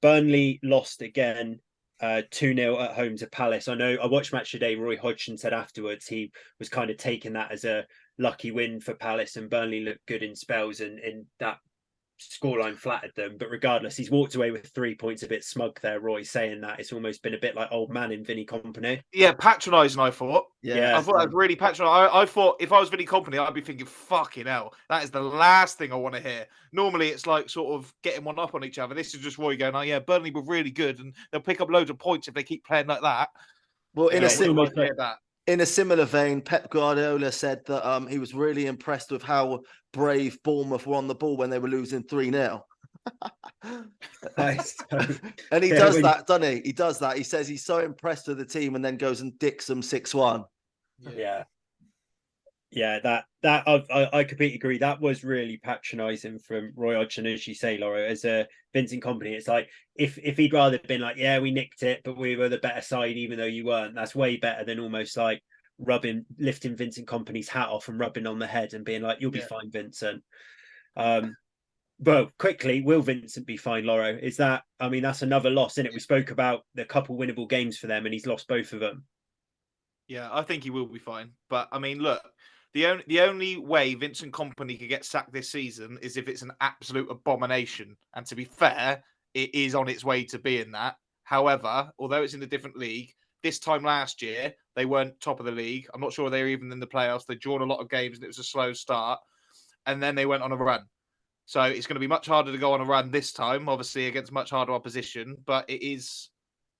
Burnley lost again, 2-0 at home to Palace. I know I watched Match Today. Roy Hodgson said afterwards he was kind of taking that as a lucky win for Palace, and Burnley looked good in spells, and that scoreline flattered them. But regardless, he's walked away with 3 points, a bit smug there, Roy, saying that it's almost been a bit like old man in Vinny Kompany. Yeah, patronising, I thought. Yeah. I thought that was really patronising. I thought if I was Vinny Kompany, I'd be thinking, fucking hell, that is the last thing I want to hear. Normally it's like sort of getting one up on each other. This is just Roy going, oh yeah, Burnley were really good and they'll pick up loads of points if they keep playing like that. Well, in a similar vein, Pep Guardiola said that he was really impressed with how brave Bournemouth were on the ball when they were losing 3-0. Nice. And he does that, doesn't he? He does that. He says he's so impressed with the team and then goes and dicks them 6-1. Yeah, that I completely agree. That was really patronising from Roy Hodgson, as you say, Laura. As a Vincent Kompany, it's like if he'd rather been like, yeah, we nicked it, but we were the better side, even though you weren't. That's way better than almost like lifting Vincent Kompany's hat off and rubbing on the head and being like, you'll be fine, Vincent. Well, quickly, will Vincent be fine, Laura? That's another loss, isn't it? We spoke about the couple winnable games for them, and he's lost both of them. Yeah, I think he will be fine. But I mean, look, the only way Vincent Kompany could get sacked this season is if it's an absolute abomination. And to be fair, it is on its way to being that. However, although it's in a different league, this time last year, they weren't top of the league. I'm not sure they were even in the playoffs. They'd drawn a lot of games and it was a slow start. And then they went on a run. So it's going to be much harder to go on a run this time, obviously, against much harder opposition. But it is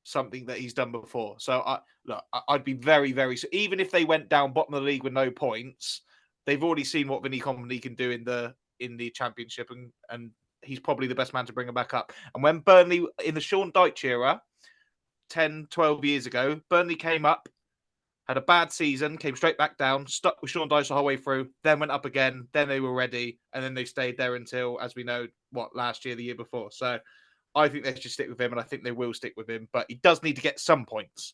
something that he's done before. So I'd be very, very... Even if they went down bottom of the league with no points, they've already seen what Vinny Kompany can do in the Championship, and he's probably the best man to bring him back up. And when Burnley, in the Sean Dyche era, 10, 12 years ago, Burnley came up, had a bad season, came straight back down, stuck with Sean Dyche the whole way through, then went up again, then they were ready, and then they stayed there until, as we know, last year, the year before. So I think they should stick with him, and I think they will stick with him, but he does need to get some points.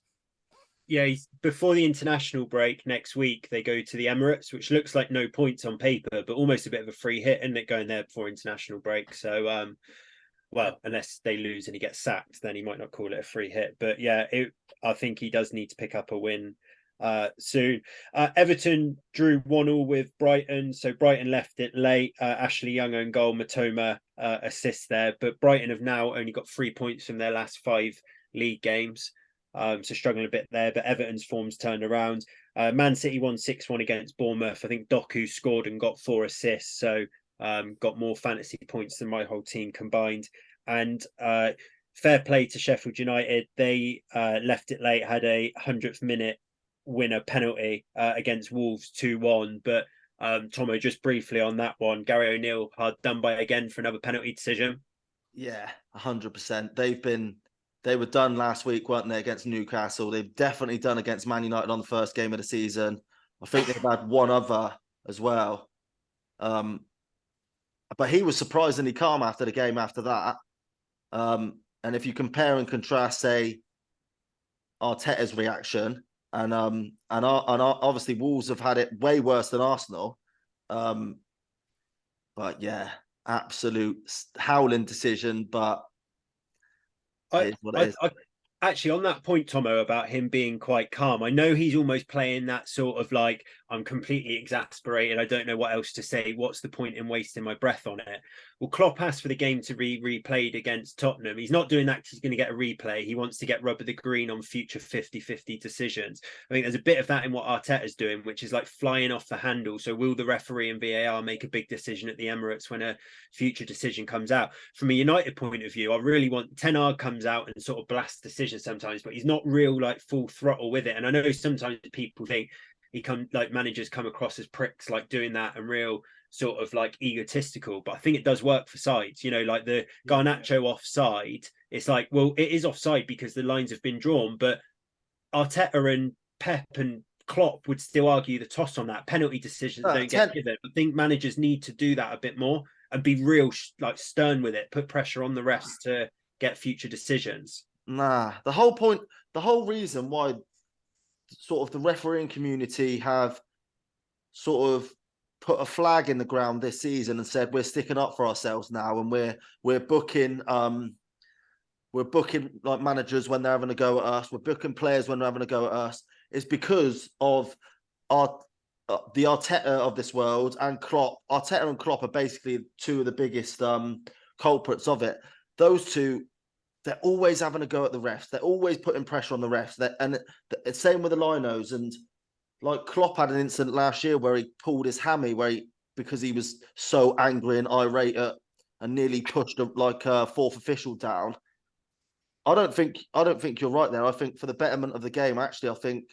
Yeah, before the international break next week, they go to the Emirates, which looks like no points on paper, but almost a bit of a free hit, isn't it, going there before international break? So Well, unless they lose and he gets sacked, then he might not call it a free hit. But yeah, I think he does need to pick up a win soon. Everton drew 1-1 with Brighton, so Brighton left it late. Ashley Young own goal, Matoma assist there, but Brighton have now only got 3 points from their last 5 league games, so struggling a bit there. But Everton's form's turned around. Man City won 6-1 against Bournemouth. I think Doku scored and got 4 assists, so got more fantasy points than my whole team combined. And fair play to Sheffield United. They left it late, had a 100th minute winner penalty against Wolves 2-1. But Tomo, just briefly on that one, Gary O'Neill hard done by again for another penalty decision. Yeah, 100%. They were done last week, weren't they, against Newcastle? They've definitely done against Man United on the first game of the season. I think they've had one other as well. But he was surprisingly calm after the game after that. And if you compare and contrast, say, Arteta's reaction, and obviously Wolves have had it way worse than Arsenal. But yeah, absolute howling decision, but it is what it is. Actually, on that point, Tomo, about him being quite calm, I know he's almost playing that sort of like, I'm completely exasperated, I don't know what else to say, what's the point in wasting my breath on it? Well, Klopp asked for the game to be replayed against Tottenham. He's not doing that because he's going to get a replay. He wants to get rub of the green on future 50-50 decisions. I think there's a bit of that in what Arteta's doing, which is like flying off the handle. So will the referee and VAR make a big decision at the Emirates when a future decision comes out? From a United point of view, I really want Ten Hag comes out and sort of blasts decisions sometimes, but he's not real like full throttle with it. And I know sometimes people think managers come across as pricks, like doing that and real sort of like egotistical, but I think it does work for sides, like the Garnacho offside. It's like, well, it is offside because the lines have been drawn, but Arteta and Pep and Klopp would still argue the toss on that. Penalty decisions don't get given. I think managers need to do that a bit more and be real like stern with it, put pressure on the refs to get future decisions. Nah, the whole reason why sort of the refereeing community have sort of put a flag in the ground this season and said we're sticking up for ourselves now, and we're booking like managers when they're having a go at us, we're booking players when they're having a go at us, is because of the Arteta of this world and Klopp. Arteta and Klopp are basically two of the biggest culprits of it. Those two, they're always having a go at the refs. They're always putting pressure on the refs. And the same with the linos. And like Klopp had an incident last year where he pulled his hammy because he was so angry and irate and nearly pushed a fourth official down. I don't think you're right there. I think for the betterment of the game, actually, I think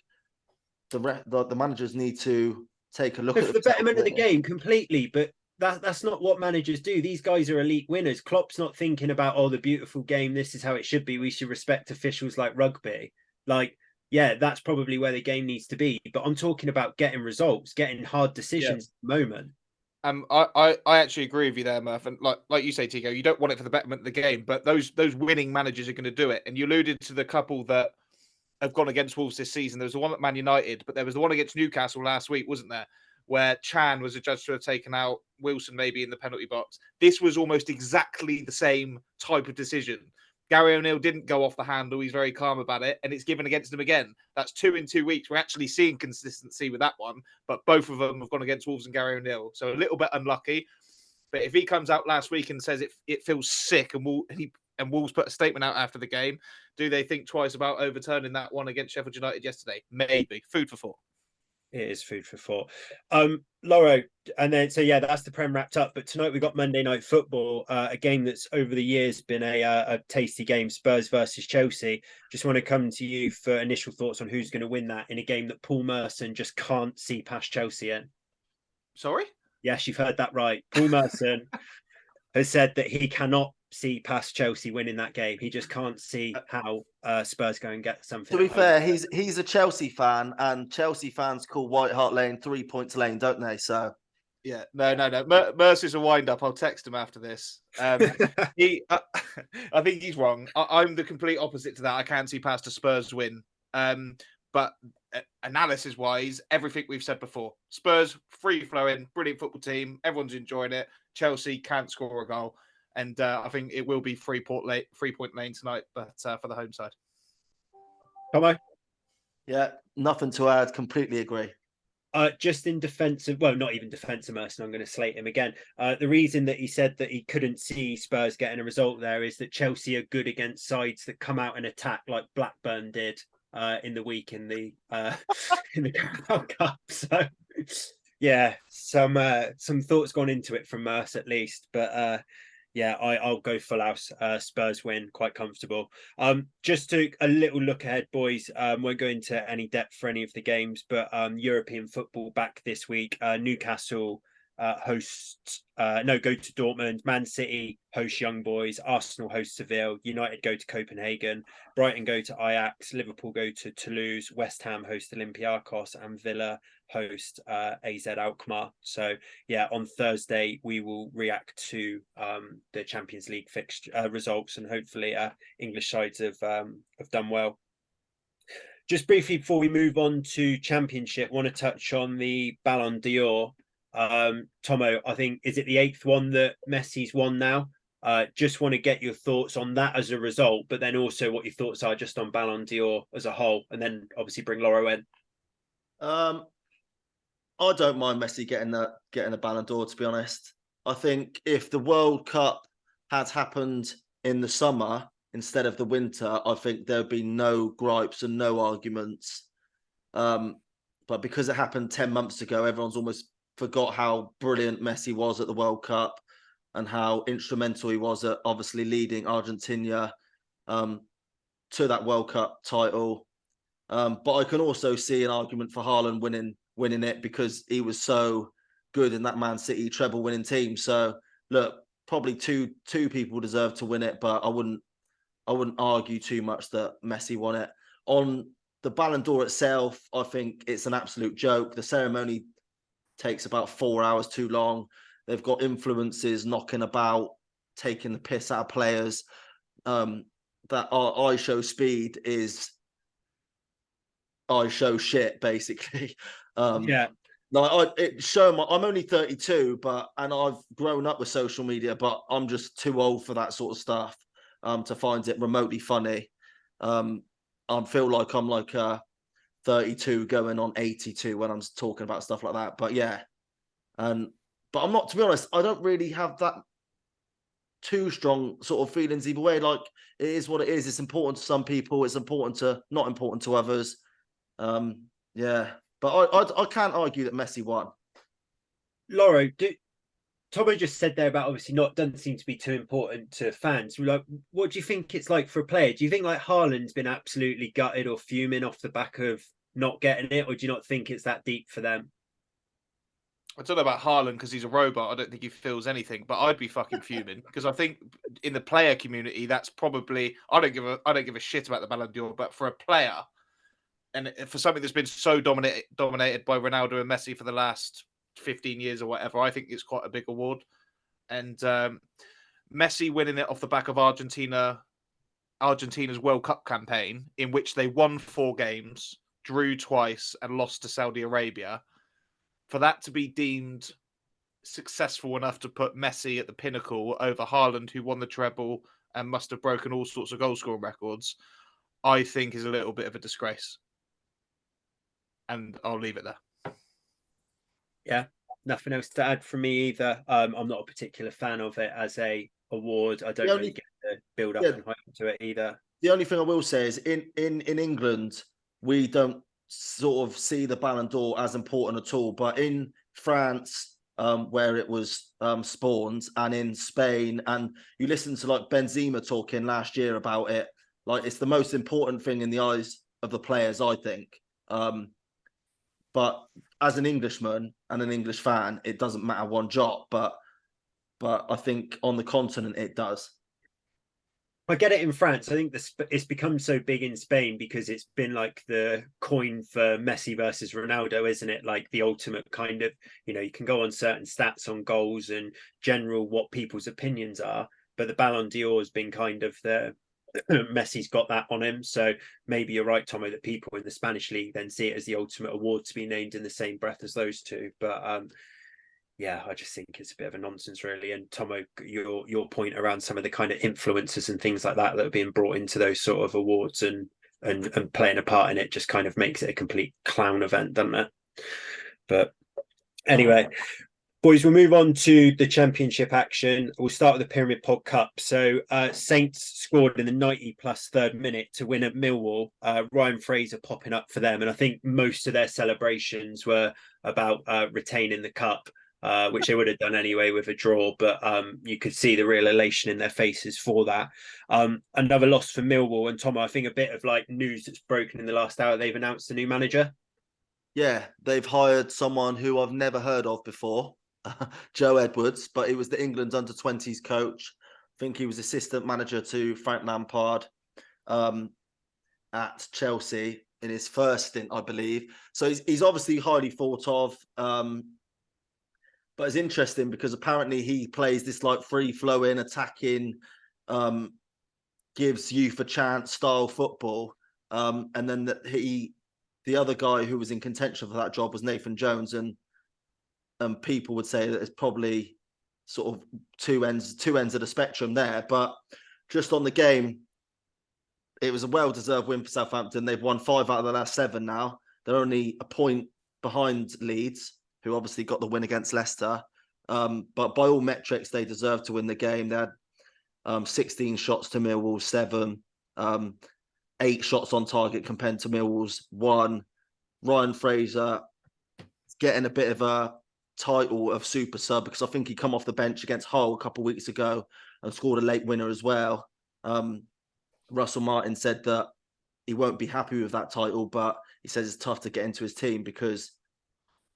the managers need to take a look at the betterment of the game completely, but that's not what managers do. These guys are elite winners. Klopp's not thinking about, the beautiful game, this is how it should be, we should respect officials like rugby. Like, yeah, that's probably where the game needs to be, but I'm talking about getting results, getting hard decisions at the moment. I actually agree with you there, Murph. And like you say, Tigo, you don't want it for the betterment of the game, but those winning managers are going to do it. And you alluded to the couple that have gone against Wolves this season. There was the one at Man United, but there was the one against Newcastle last week, wasn't there? Where Chan was adjudged to have taken out Wilson maybe in the penalty box. This was almost exactly the same type of decision. Gary O'Neill didn't go off the handle. He's very calm about it, and it's given against him again. That's 2 in 2 weeks. We're actually seeing consistency with that one, but both of them have gone against Wolves and Gary O'Neill. So a little bit unlucky. But if he comes out last week and says it feels sick, and Wolves put a statement out after the game, do they think twice about overturning that one against Sheffield United yesterday? Maybe. Food for thought. It is food for thought. Lauro, and then that's the Prem wrapped up. But tonight we got Monday Night Football, a game that's over the years been a tasty game, Spurs versus Chelsea. Just want to come to you for initial thoughts on who's going to win that in a game that Paul Merson just can't see past Chelsea in. Sorry? Yes, you've heard that right. Paul Merson has said that he cannot see past Chelsea winning that game. He just can't see how Spurs go and get something. To be fair, he's a Chelsea fan, and Chelsea fans call White Hart Lane 3 Points Lane, don't they? So yeah, no. Mercer's a wind up. I'll text him after this. I think he's wrong. I'm the complete opposite to that. I can't see past a Spurs win. But analysis wise, everything we've said before. Spurs free flowing, brilliant football team. Everyone's enjoying it. Chelsea can't score a goal. And I think it will be 3-point lane tonight, but for the home side. Tomo? Yeah, nothing to add. Completely agree. Just in defence of, well, not even defence of Merson, I'm going to slate him again. The reason that he said that he couldn't see Spurs getting a result there is that Chelsea are good against sides that come out and attack, like Blackburn did in the week in the in the Carabao Cup. So yeah, some thoughts gone into it from Merce at least, but yeah, I'll go full house. Spurs win, quite comfortable. Just to a little look ahead, boys. Won't go into any depth for any of the games, but European football back this week. Newcastle go to Dortmund. Man City host Young Boys. Arsenal host Seville. United go to Copenhagen. Brighton go to Ajax. Liverpool go to Toulouse. West Ham host Olympiacos, and Villa host AZ Alkmaar. So yeah, on Thursday we will react to the Champions League fixture results, and hopefully English sides have done well. Just briefly before we move on to Championship, want to touch on the Ballon d'Or. Tomo, I think, is it the 8th one that Messi's won now? Just want to get your thoughts on that as a result, but then also what your thoughts are just on Ballon d'Or as a whole, and then obviously bring Loro in. I don't mind Messi getting a Ballon d'Or, to be honest. I think if the World Cup had happened in the summer instead of the winter, I think there'd be no gripes and no arguments. But because it happened 10 months ago, everyone's almost forgot how brilliant Messi was at the World Cup and how instrumental he was at obviously leading Argentina to that World Cup title. But I can also see an argument for Haaland winning it because he was so good in that Man City treble winning team. So look, probably two people deserve to win it, but I wouldn't argue too much that Messi won it. On the Ballon d'Or itself, I think it's an absolute joke. The ceremony takes about 4 hours too long. They've got influences knocking about, taking the piss out of players. That I show speed is I show shit, basically. Yeah. Like I'm only 32, and I've grown up with social media, but I'm just too old for that sort of stuff to find it remotely funny. I feel like I'm like 32 going on 82 when I'm talking about stuff like that. But yeah, but I'm not, to be honest, I don't really have that too strong sort of feelings either way. Like, it is what it is. It's important to some people. It's not important to others. Yeah, but I can't argue that Messi won. Loro, Tomo just said there about obviously doesn't seem to be too important to fans. Like, what do you think it's like for a player? Do you think like Haaland's been absolutely gutted or fuming off the back of not getting it, or do you not think it's that deep for them? I don't know about Haaland because he's a robot. I don't think he feels anything, but I'd be fucking fuming because I think in the player community, that's probably I don't give a shit about the Ballon d'Or, but for a player and for something that's been so dominated by Ronaldo and Messi for the last 15 years or whatever, I think it's quite a big award. And Messi winning it off the back of Argentina's World Cup campaign, in which they won 4 games, drew twice, and lost to Saudi Arabia. For that to be deemed successful enough to put Messi at the pinnacle over Haaland, who won the treble and must have broken all sorts of goal scoring records, I think is a little bit of a disgrace. And I'll leave it there. Yeah, nothing else to add from me either. I'm not a particular fan of it as a award. I don't really get the build up and hype to it either. The only thing I will say is in England, we don't sort of see the Ballon d'Or as important at all. But in France, where it was spawned, and in Spain, and you listen to like Benzema talking last year about it, like it's the most important thing in the eyes of the players, I think. But as an Englishman and an English fan, it doesn't matter one jot. But I think on the continent, it does. I get it in France. I think it's become so big in Spain because it's been like the coin for Messi versus Ronaldo, isn't it? Like the ultimate kind of, you can go on certain stats on goals and general what people's opinions are, but the Ballon d'Or has been kind of the Messi's got that on him. So maybe you're right, Tomo, that people in the Spanish league then see it as the ultimate award to be named in the same breath as those two. But Yeah, I just think it's a bit of a nonsense, really. And Tomo, your point around some of the kind of influencers and things like that are being brought into those sort of awards and playing a part in it just kind of makes it a complete clown event, doesn't it? But anyway, boys, we'll move on to the championship action. We'll start with the Pyramid Pod Cup. So Saints scored in the 90 plus third minute to win at Millwall. Ryan Fraser popping up for them. And I think most of their celebrations were about retaining the cup, which they would have done anyway with a draw. But you could see the real elation in their faces for that. Another loss for Millwall. And Tom, I think a bit of like news that's broken in the last hour. They've announced a new manager. Yeah, they've hired someone who I've never heard of before. Joe Edwards, but he was the England under-20s coach. I think he was assistant manager to Frank Lampard at Chelsea in his first stint, I believe. So he's obviously highly thought of. But it's interesting because apparently he plays this like free-flowing, attacking, gives youth a chance style football. And then the other guy who was in contention for that job was Nathan Jones, and people would say that it's probably sort of two ends of the spectrum there. But just on the game, it was a well-deserved win for Southampton. They've won 5 out of the last 7 now. They're only a point behind Leeds, who obviously got the win against Leicester. But by all metrics, they deserve to win the game. They had 16 shots to Millwall's 7, 8 shots on target compared to Millwall's 1. Ryan Fraser getting a bit of a title of super sub because I think he come off the bench against Hull a couple of weeks ago and scored a late winner as well. Russell Martin said that he won't be happy with that title, but he says it's tough to get into his team because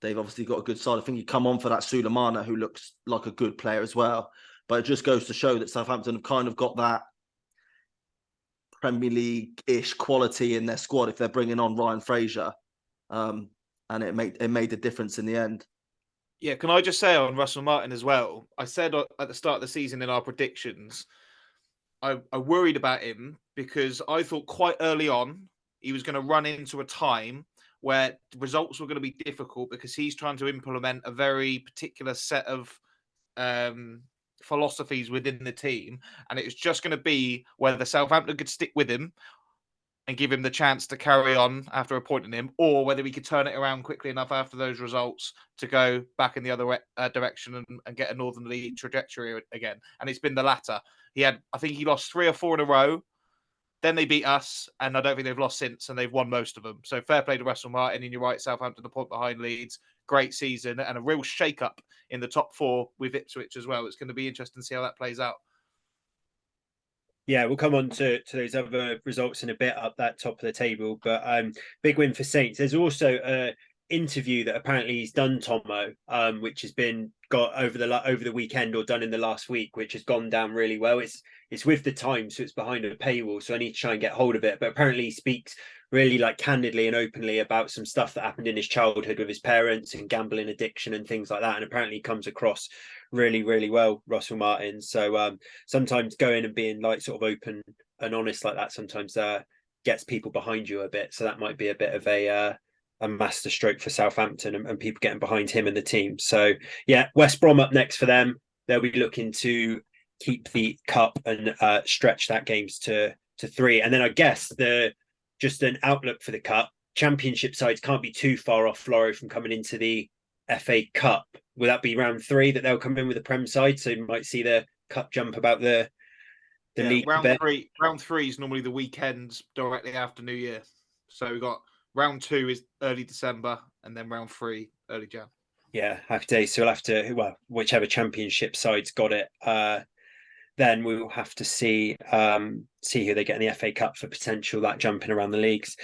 they've obviously got a good side. I think he come on for that Sulemana, who looks like a good player as well. But it just goes to show that Southampton have kind of got that Premier League-ish quality in their squad if they're bringing on Ryan Fraser. And it made a difference in the end. Yeah, can I just say on Russell Martin as well? I said at the start of the season in our predictions, I worried about him because I thought quite early on he was going to run into a time where results were going to be difficult because he's trying to implement a very particular set of philosophies within the team. And it was just going to be whether Southampton could stick with him and give him the chance to carry on after appointing him, or whether we could turn it around quickly enough after those results to go back in the other direction and get a Northern League trajectory again. And it's been the latter. I think he lost 3 or 4 in a row. Then they beat us, and I don't think they've lost since, and they've won most of them. So fair play to Russell Martin, and you're right, Southampton a point behind Leeds. Great season, and a real shake-up in the top 4 with Ipswich as well. It's going to be interesting to see how that plays out. Yeah, we'll come on to those other results in a bit up that top of the table. But big win for Saints. There's also a interview that apparently he's done, Tomo, which has been got over the weekend or done in the last week, which has gone down really well. It's with the Times, so it's behind a paywall, so I need to try and get hold of it. But apparently he speaks really like candidly and openly about some stuff that happened in his childhood with his parents and gambling addiction and things like that. And apparently he comes across really, really well, Russell Martin. So sometimes going and being like sort of open and honest like that sometimes gets people behind you a bit. So that might be a bit of a masterstroke for Southampton and people getting behind him and the team. So yeah, West Brom up next for them. They'll be looking to keep the cup and stretch that games to 3. And then I guess just an outlook for the cup. Championship sides can't be too far off Floro from coming into the FA Cup. Will that be round 3 that they'll come in with the Prem side? So you might see the cup jump about the league. Round 3 is normally the weekends directly after New Year. So we've got round 2 is early December, and then round 3 early Jan. Yeah, happy days. So we'll have to, whichever championship side's got it, then we will have to see who they get in the FA Cup for potential that jumping around the leagues.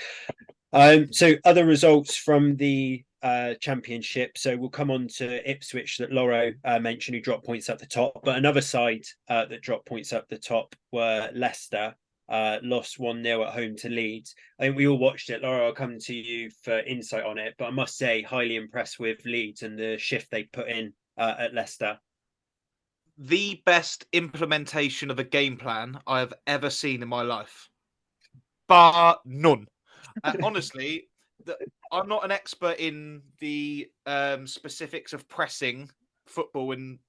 So other results from the championship. So we'll come on to Ipswich that Loro mentioned, who dropped points up the top. But another side that dropped points up the top were Leicester. Lost 1-0 at home to Leeds. I think we all watched it. Laura, I'll come to you for insight on it, but I must say, highly impressed with Leeds and the shift they put in at Leicester. The best implementation of a game plan I have ever seen in my life, bar none. Honestly, I'm not an expert in the specifics of pressing football and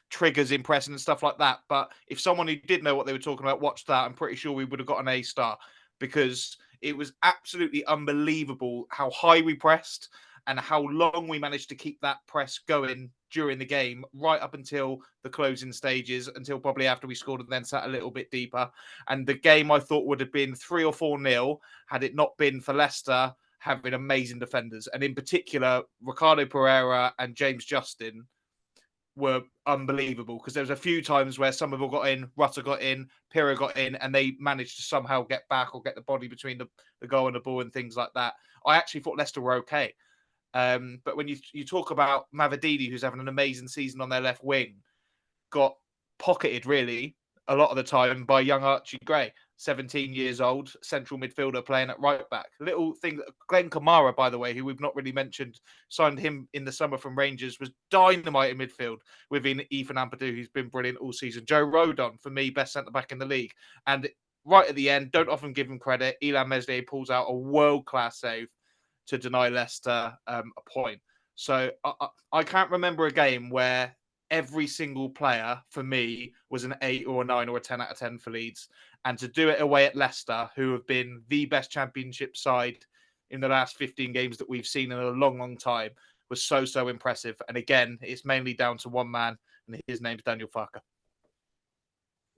triggers in pressing and stuff like that. But if someone who did know what they were talking about watched that, I'm pretty sure we would have got an A star, because it was absolutely unbelievable how high we pressed and how long we managed to keep that press going during the game, right up until the closing stages, until probably after we scored and then sat a little bit deeper. And the game, I thought, would have been 3 or 4-0 had it not been for Leicester having amazing defenders. And in particular, Ricardo Pereira and James Justin were unbelievable, because there was a few times where Somerville got in, Rutter got in, Piro got in, and they managed to somehow get back or get the body between the goal and the ball and things like that. I actually thought Leicester were okay. But when you talk about Mavididi, who's having an amazing season on their left wing, got pocketed really a lot of the time by young Archie Gray, 17 years old, central midfielder playing at right back. Little thing that Glenn Kamara, by the way, who we've not really mentioned, signed him in the summer from Rangers, was dynamite in midfield within Ethan Ampadu, who's been brilliant all season. Joe Rodon, for me, best centre back in the league. And right at the end, don't often give him credit, Ilan Meslier pulls out a world-class save to deny Leicester a point. So I can't remember a game where every single player for me was an 8 or a 9 or a 10 out of 10 for Leeds. And to do it away at Leicester, who have been the best championship side in the last 15 games that we've seen in a long, long time, was so, so impressive. And again, it's mainly down to one man, and his name's Daniel Farke.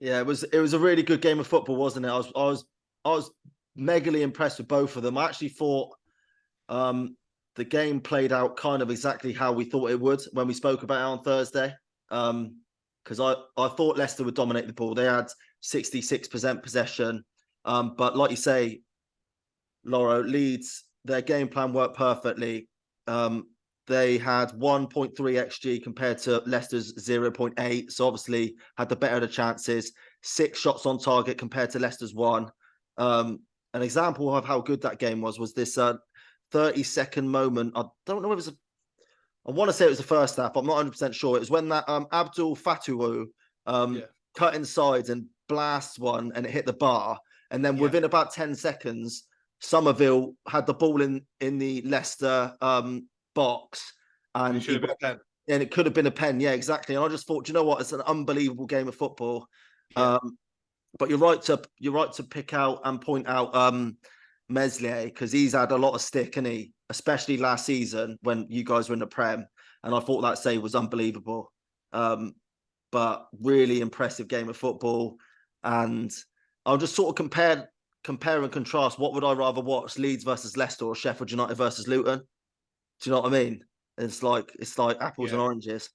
Yeah, it was a really good game of football, wasn't it? I was megally impressed with both of them. I actually thought the game played out kind of exactly how we thought it would when we spoke about it on Thursday. Because I thought Leicester would dominate the ball. They had 66% possession. But like you say, Lauro, Leeds, their game plan worked perfectly. They had 1.3 XG compared to Leicester's 0.8. So obviously had the better of the chances. 6 shots on target compared to Leicester's 1. An example of how good that game was this 30-second moment. I don't know if it was I want to say it was the first half. I'm not 100% sure. It was when that Abdul Fatawu cut inside and blasts one and it hit the bar. And then within about 10 seconds, Somerville had the ball in the Leicester box. And it could have been a pen. Yeah, exactly. And I just thought, you know what? It's an unbelievable game of football. Yeah. But you're right to pick out and point out Meslier, because he's had a lot of stick, and especially last season when you guys were in the Prem, and I thought that save was unbelievable. But really impressive game of football, and I'll just sort of compare and contrast. What would I rather watch, Leeds versus Leicester or Sheffield United versus Luton? Do you know what I mean? It's like apples and oranges.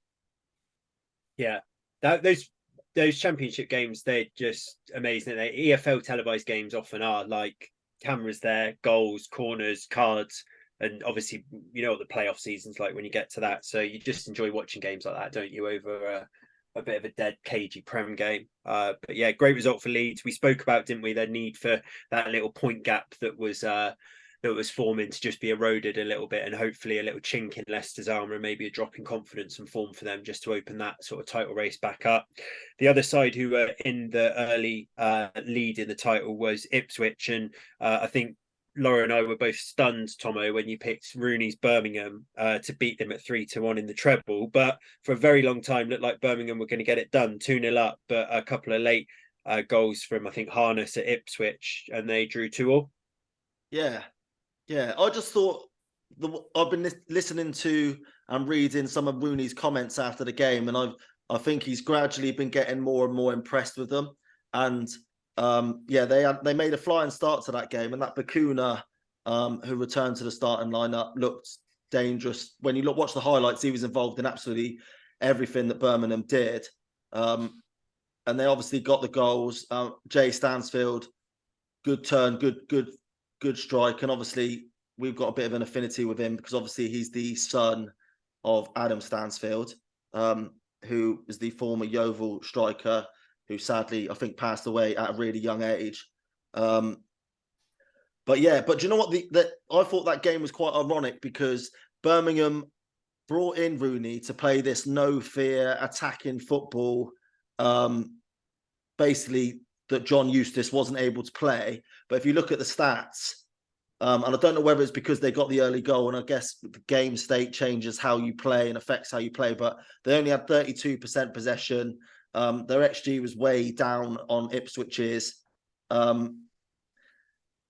Yeah, those championship games, they're just amazing. EFL televised games often are, like, cameras there, goals, corners, cards, and obviously you know what the playoff season's like when you get to that. So you just enjoy watching games like that, don't you, over a bit of a dead, cagey Prem game. But yeah, great result for Leeds. We spoke about, didn't we, their need for that little point gap that was forming to just be eroded a little bit, and hopefully a little chink in Leicester's armour and maybe a drop in confidence and form for them just to open that sort of title race back up. The other side who were in the early lead in the title was Ipswich, and I think Laura and I were both stunned, Tomo, when you picked Rooney's Birmingham to beat them at 3-1 in the treble. But for a very long time, looked like Birmingham were going to get it done, 2-0 up, but a couple of late goals from, I think, Harness at Ipswich, and they drew 2-2. Yeah, I just thought I've been listening to and reading some of Rooney's comments after the game, and I think he's gradually been getting more and more impressed with them. And they made a flying start to that game, and that Bakuna, who returned to the starting lineup, looked dangerous. When you watch the highlights, he was involved in absolutely everything that Birmingham did. And they obviously got the goals. Jay Stansfield, good turn, good strike, and obviously we've got a bit of an affinity with him because obviously he's the son of Adam Stansfield, who is the former Yeovil striker who sadly I think passed away at a really young age. But do you know what? I thought that game was quite ironic because Birmingham brought in Rooney to play this no fear attacking football, basically that John Eustace wasn't able to play. But if you look at the stats, And I don't know whether it's because they got the early goal, and I guess the game state changes how you play and affects how you play, but they only had 32% possession. Their XG was way down on Ipswich's.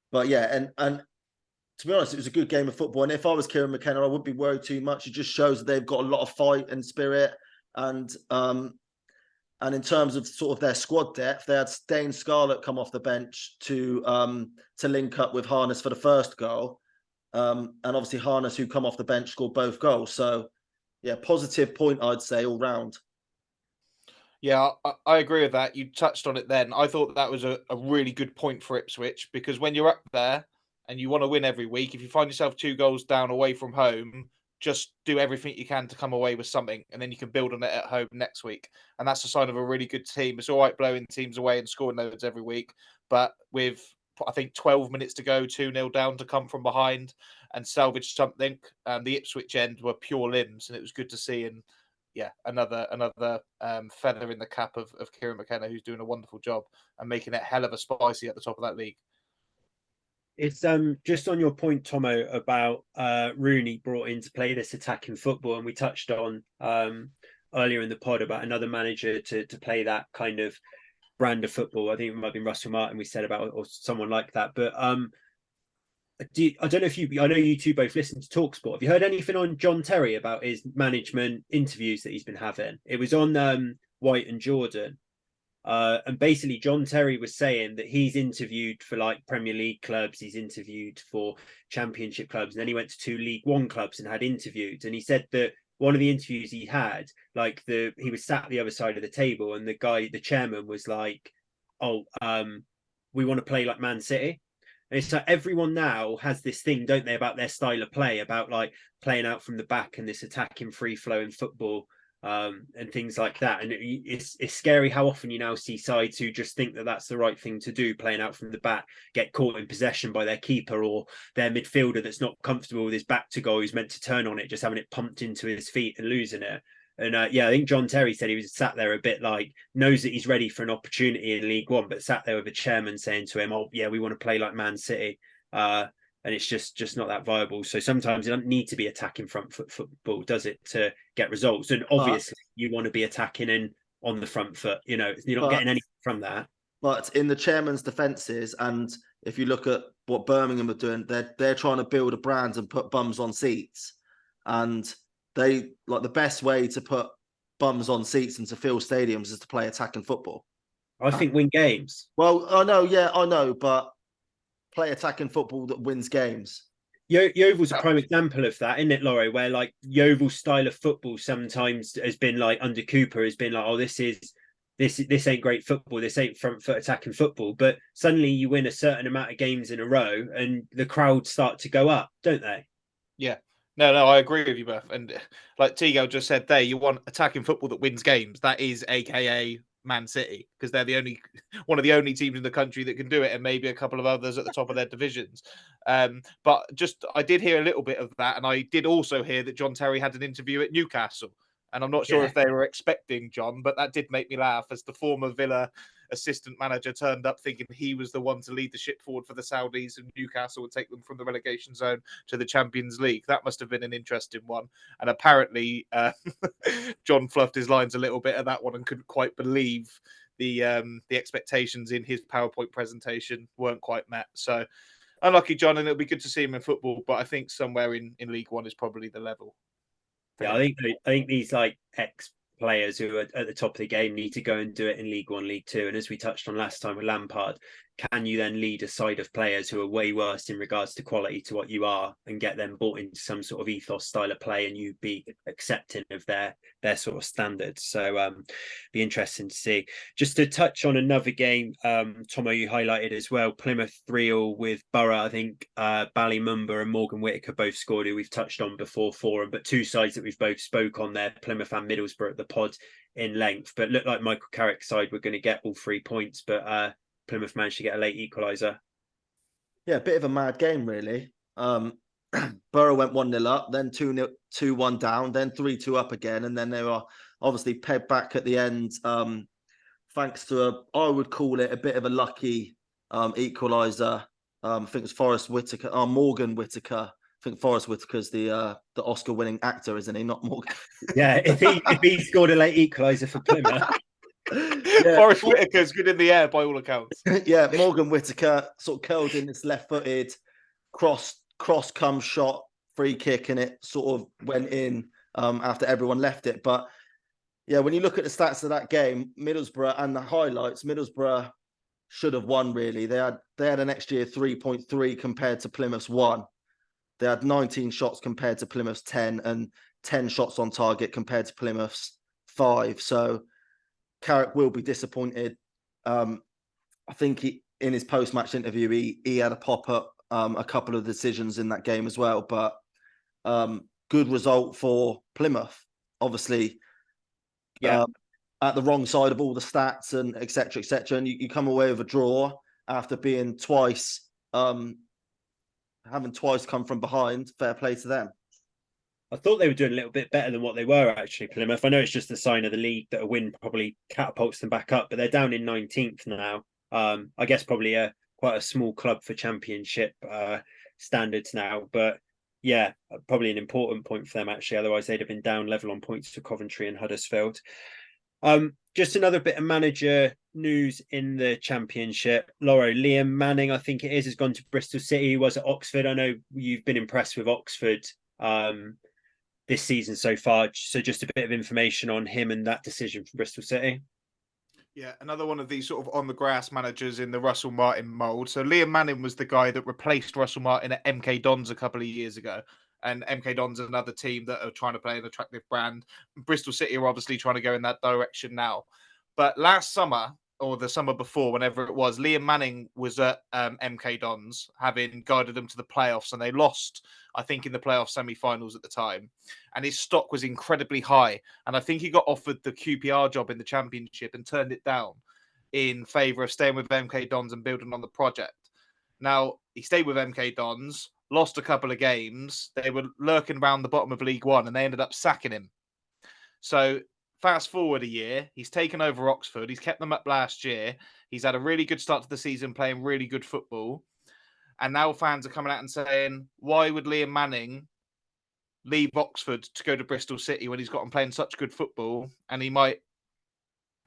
But yeah, and to be honest, it was a good game of football. And if I was Kieran McKenna, I wouldn't be worried too much. It just shows that they've got a lot of fight and spirit. And in terms of sort of their squad depth, they had Dane Scarlett come off the bench to link up with Harness for the first goal. And obviously Harness, who come off the bench, scored both goals. So, yeah, positive point, I'd say, all round. Yeah, I agree with that. You touched on it then. I thought that was a really good point for Ipswich, because when you're up there and you want to win every week, if you find yourself 2 goals down away from home, just do everything you can to come away with something, and then you can build on it at home next week. And that's a sign of a really good team. It's all right blowing teams away and scoring loads every week, but with, I think, 12 minutes to go, 2-0 down to come from behind and salvage something. The Ipswich end were pure limbs, and it was good to see. And yeah, another feather in the cap of Kieran McKenna, who's doing a wonderful job and making it hell of a spicy at the top of that league. It's just on your point, Tomo, about Rooney brought in to play this attacking football, and we touched on earlier in the pod about another manager to play that kind of brand of football. I think it might have been Russell Martin we said about, or someone like that. But I don't know if I know you two both listen to TalkSport. Have you heard anything on John Terry about his management interviews that he's been having? It was on White and Jordan. And basically, John Terry was saying that he's interviewed for like Premier League clubs, he's interviewed for Championship clubs, and then he went to 2 League One clubs and had interviews. And he said that one of the interviews he had, like he was sat at the other side of the table, and the chairman was like, "Oh, we want to play like Man City." And it's like everyone now has this thing, don't they, about their style of play, about like playing out from the back and this attacking, free flowing football. And things like that. And it's scary how often you now see sides who just think that that's the right thing to do, playing out from the back, get caught in possession by their keeper or their midfielder that's not comfortable with his back to goal, who's meant to turn on it, just having it pumped into his feet and losing it. And yeah, I think John Terry said he was sat there a bit like, knows that he's ready for an opportunity in League One, but sat there with a chairman saying to him, "Oh yeah, we want to play like Man City." And it's just not that viable. So sometimes it doesn't need to be attacking front foot football, does it, to get results? And obviously you want to be attacking in on the front foot. You know, you're not getting anything from that. But in the chairman's defences, and if you look at what Birmingham are doing, they're trying to build a brand and put bums on seats. And they like the best way to put bums on seats and to fill stadiums is to play attacking football. I think win games. Well, I know, but play attacking football that wins games. Yeovil's a prime example of that, isn't it, Laurie? Where like Yeovil's style of football sometimes has been like under Cooper has been like, oh, this ain't great football, this ain't front foot attacking football. But suddenly you win a certain amount of games in a row, and the crowds start to go up, don't they? Yeah. No, I agree with you, Beth. And like Tigo just said there, you want attacking football that wins games. That is AKA Man City, because they're one of the only teams in the country that can do it, and maybe a couple of others at the top of their divisions. But just I did hear a little bit of that, and I did also hear that John Terry had an interview at Newcastle, and I'm not sure if they were expecting John, but that did make me laugh as the former Villa assistant manager turned up thinking he was the one to lead the ship forward for the Saudis, and Newcastle would take them from the relegation zone to the Champions League. That must have been an interesting one. And apparently John fluffed his lines a little bit at that one and couldn't quite believe the expectations in his PowerPoint presentation weren't quite met. So unlucky John, and it'll be good to see him in football, but I think somewhere in League One is probably the level. Yeah, I think these like ex-players who are at the top of the game need to go and do it in League One, League Two. And as we touched on last time with Lampard, can you then lead a side of players who are way worse in regards to quality to what you are, and get them bought into some sort of ethos, style of play, and you be accepting of their sort of standards? So be interesting to see. Just to touch on another game, Tomo, you highlighted as well, Plymouth 3-0 with Borough. I think Ballymumba and Morgan Whitaker both scored, who we've touched on before for them, but two sides that we've both spoke on there, Plymouth and Middlesbrough at the pod in length. But looked like Michael Carrick's side were going to get all 3 points, but Plymouth managed to get a late equaliser. Yeah, a bit of a mad game, really. Borough went 1-0 up, then 2-1 down, then 3-2 up again, and then they were obviously pegged back at the end, thanks to I would call it a bit of a lucky equaliser I think it's Forrest Whitaker, Morgan Whitaker. I think Forrest Whitaker's the Oscar-winning actor, isn't he? Not Morgan. Yeah, if he scored a late equaliser for Plymouth. Yeah. Forrest Whitaker's good in the air by all accounts. Yeah, Morgan Whitaker sort of curled in this left-footed cross come shot, free kick, and it sort of went in after everyone left it. But yeah, when you look at the stats of that game, Middlesbrough and the highlights, Middlesbrough should have won. Really, they had an XG of 3.3 compared to Plymouth's 1. They had 19 shots compared to Plymouth's 10, and 10 shots on target compared to Plymouth's 5. So Carrick will be disappointed. I think in his post-match interview, he had a pop up a couple of decisions in that game as well. But good result for Plymouth, obviously. Yeah. At the wrong side of all the stats and et cetera, and you come away with a draw after being twice, having twice come from behind. Fair play to them. I thought they were doing a little bit better than what they were actually, Plymouth. I know it's just a sign of the league that a win probably catapults them back up, but they're down in 19th now. I guess probably quite a small club for Championship standards now, but yeah, probably an important point for them actually. Otherwise, they'd have been down level on points to Coventry and Huddersfield. Just another bit of manager news in the Championship. Lauro, Liam Manning, I think it is, has gone to Bristol City. He was at Oxford. I know you've been impressed with Oxford this season so far. So just a bit of information on him and that decision from Bristol City. Yeah, another one of these sort of on-the-grass managers in the Russell Martin mould. So Liam Manning was the guy that replaced Russell Martin at MK Dons a couple of years ago. And MK Dons is another team that are trying to play an attractive brand. Bristol City are obviously trying to go in that direction now. But last summer, or the summer before, whenever it was, Liam Manning was at MK Dons, having guided them to the playoffs, and they lost, I think, in the playoff semi-finals at the time. And his stock was incredibly high. And I think he got offered the QPR job in the Championship and turned it down in favour of staying with MK Dons and building on the project. Now, he stayed with MK Dons, lost a couple of games. They were lurking around the bottom of League One, and they ended up sacking him. So fast forward a year, he's taken over Oxford. He's kept them up last year. He's had a really good start to the season, playing really good football. And now fans are coming out and saying, why would Liam Manning leave Oxford to go to Bristol City when he's got them playing such good football and he might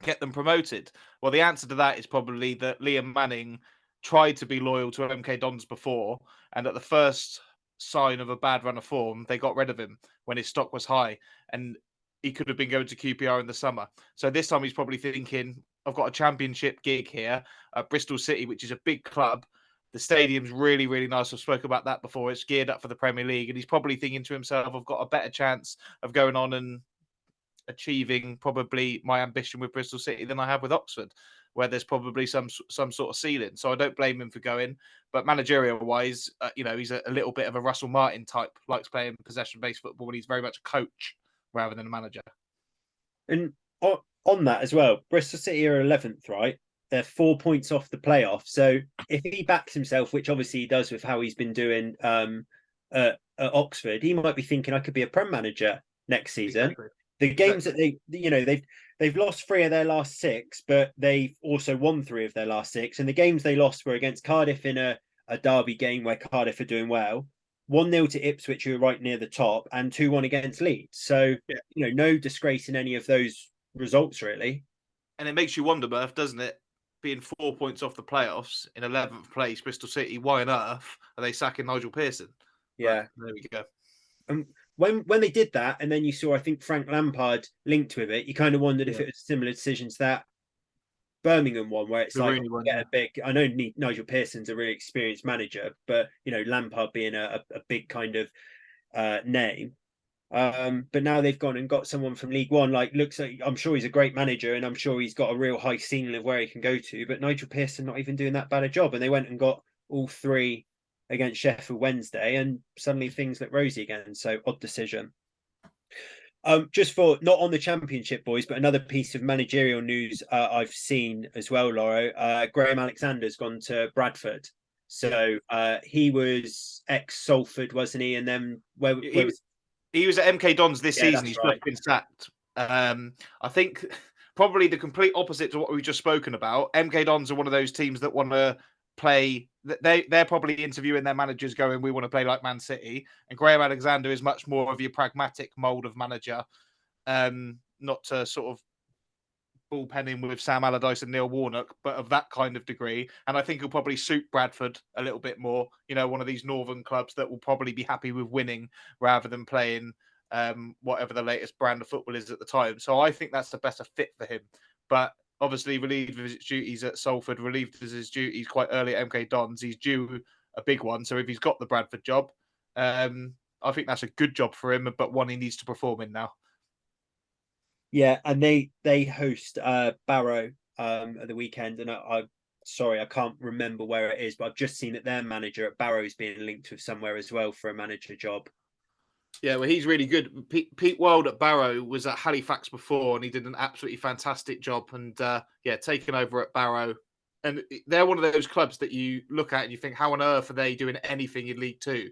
get them promoted? Well, the answer to that is probably that Liam Manning tried to be loyal to MK Dons before, and at the first sign of a bad run of form, they got rid of him when his stock was high, and he could have been going to QPR in the summer. So this time he's probably thinking, I've got a Championship gig here at Bristol City, which is a big club. The stadium's really, really nice. I've spoken about that before. It's geared up for the Premier League. And he's probably thinking to himself, I've got a better chance of going on and achieving probably my ambition with Bristol City than I have with Oxford, where there's probably some sort of ceiling. So I don't blame him for going. But managerial-wise, he's a little bit of a Russell Martin type, likes playing possession-based football, and he's very much a coach rather than a manager. And on that as well, Bristol City are 11th, right? They're 4 points off the playoff. So if he backs himself, which obviously he does with how he's been doing at Oxford, he might be thinking, I could be a Prem manager next season. Exactly. The games that they've lost 3 of their last 6, but they've also won 3 of their last 6. And the games they lost were against Cardiff in a derby game where Cardiff are doing well, 1-0 to Ipswich, who are right near the top, and 2-1 against Leeds. So, no disgrace in any of those results, really. And it makes you wonder, Murph, doesn't it? Being 4 points off the playoffs in 11th place, Bristol City, why on earth are they sacking Nigel Pearson? Yeah. But there we go. And when they did that, and then you saw, I think, Frank Lampard linked with it, you kind of wondered if it was a similar decision to that Birmingham one, where it's the like, get a big. I know Nigel Pearson's a really experienced manager, but Lampard being a big kind of name. But now they've gone and got someone from League One. Looks like, I'm sure he's a great manager, and I'm sure he's got a real high ceiling of where he can go to. But Nigel Pearson not even doing that bad a job, and they went and got all 3 against Sheffield Wednesday, and suddenly things look rosy again. So odd decision. Just for not on the Championship, boys, but another piece of managerial news I've seen as well, Lauro. Graham Alexander's gone to Bradford. So he was ex-Salford, wasn't he? And then he was at MK Dons this season. He's just been sacked. I think probably the complete opposite to what we've just spoken about. MK Dons are one of those teams that want to play. They're probably interviewing their managers, going, "We want to play like Man City." And Graham Alexander is much more of your pragmatic mold of manager, not to sort of bullpenning with Sam Allardyce and Neil Warnock, but of that kind of degree. And I think he'll probably suit Bradford a little bit more. One of these northern clubs that will probably be happy with winning rather than playing whatever the latest brand of football is at the time. So I think that's the better fit for him. But obviously relieved of his duties at Salford, relieved of his duties quite early at MK Dons. He's due a big one. So if he's got the Bradford job, I think that's a good job for him, but one he needs to perform in now. Yeah, and they host Barrow at the weekend, and I sorry, I can't remember where it is, but I've just seen that their manager at Barrow is being linked with somewhere as well for a manager job. Yeah, well, he's really good. Pete Wild at Barrow was at Halifax before, and he did an absolutely fantastic job. And taking over at Barrow, and they're one of those clubs that you look at and you think, how on earth are they doing anything in League Two?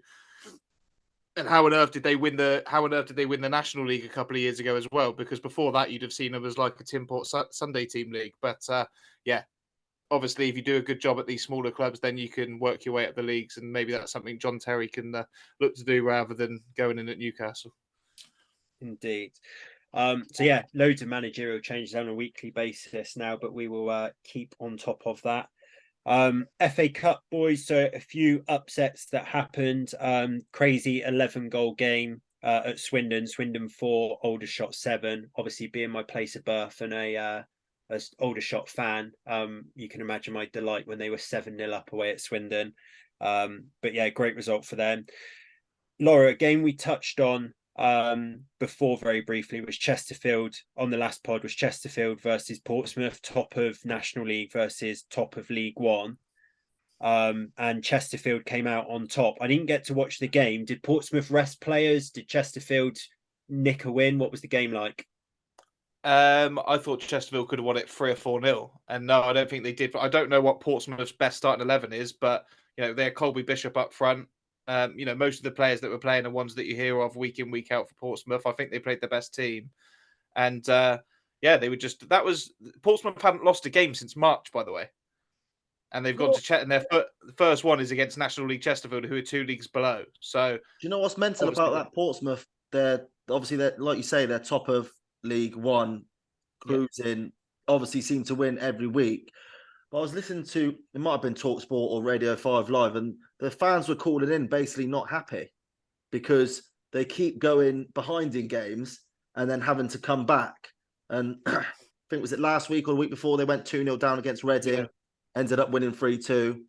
And how on earth did they win the National League a couple of years ago as well? Because before that, you'd have seen them as like a Tin Port Sunday Team League. But obviously, if you do a good job at these smaller clubs, then you can work your way up the leagues, and maybe that's something John Terry can look to do rather than going in at Newcastle. Indeed. Loads of managerial changes on a weekly basis now, but we will keep on top of that. FA Cup, boys, so a few upsets that happened. Crazy 11-goal game at Swindon 4, Aldershot 7. Obviously, being my place of birth and a Aldershot fan, you can imagine my delight when they were 7-0 up away at Swindon. But yeah, great result for them. Laura, a game we touched on before very briefly was Chesterfield on the last pod, was Chesterfield versus Portsmouth, top of National League versus top of League One. And Chesterfield came out on top. I didn't get to watch the game. Did Portsmouth rest players? Did Chesterfield nick a win? What was the game like? I thought Chesterfield could have won it 3 or 4-0. And no, I don't think they did. I don't know what Portsmouth's best starting 11 is, but they're Colby Bishop up front. Most of the players that were playing are ones that you hear of week in, week out for Portsmouth. I think they played the best team. And they were just, Portsmouth hadn't lost a game since March, by the way. And they've gone to Chet, and the first one is against National League Chesterfield, who are 2 leagues below. So, do you know what's mental about that Portsmouth? They're like you say, they're top of League One, cruising, obviously seem to win every week. But I was listening to, it might have been TalkSport or Radio 5 Live, and the fans were calling in basically not happy because they keep going behind in games and then having to come back. And I think, was it last week or the week before, they went 2-0 down against Reading, ended up winning 3-2.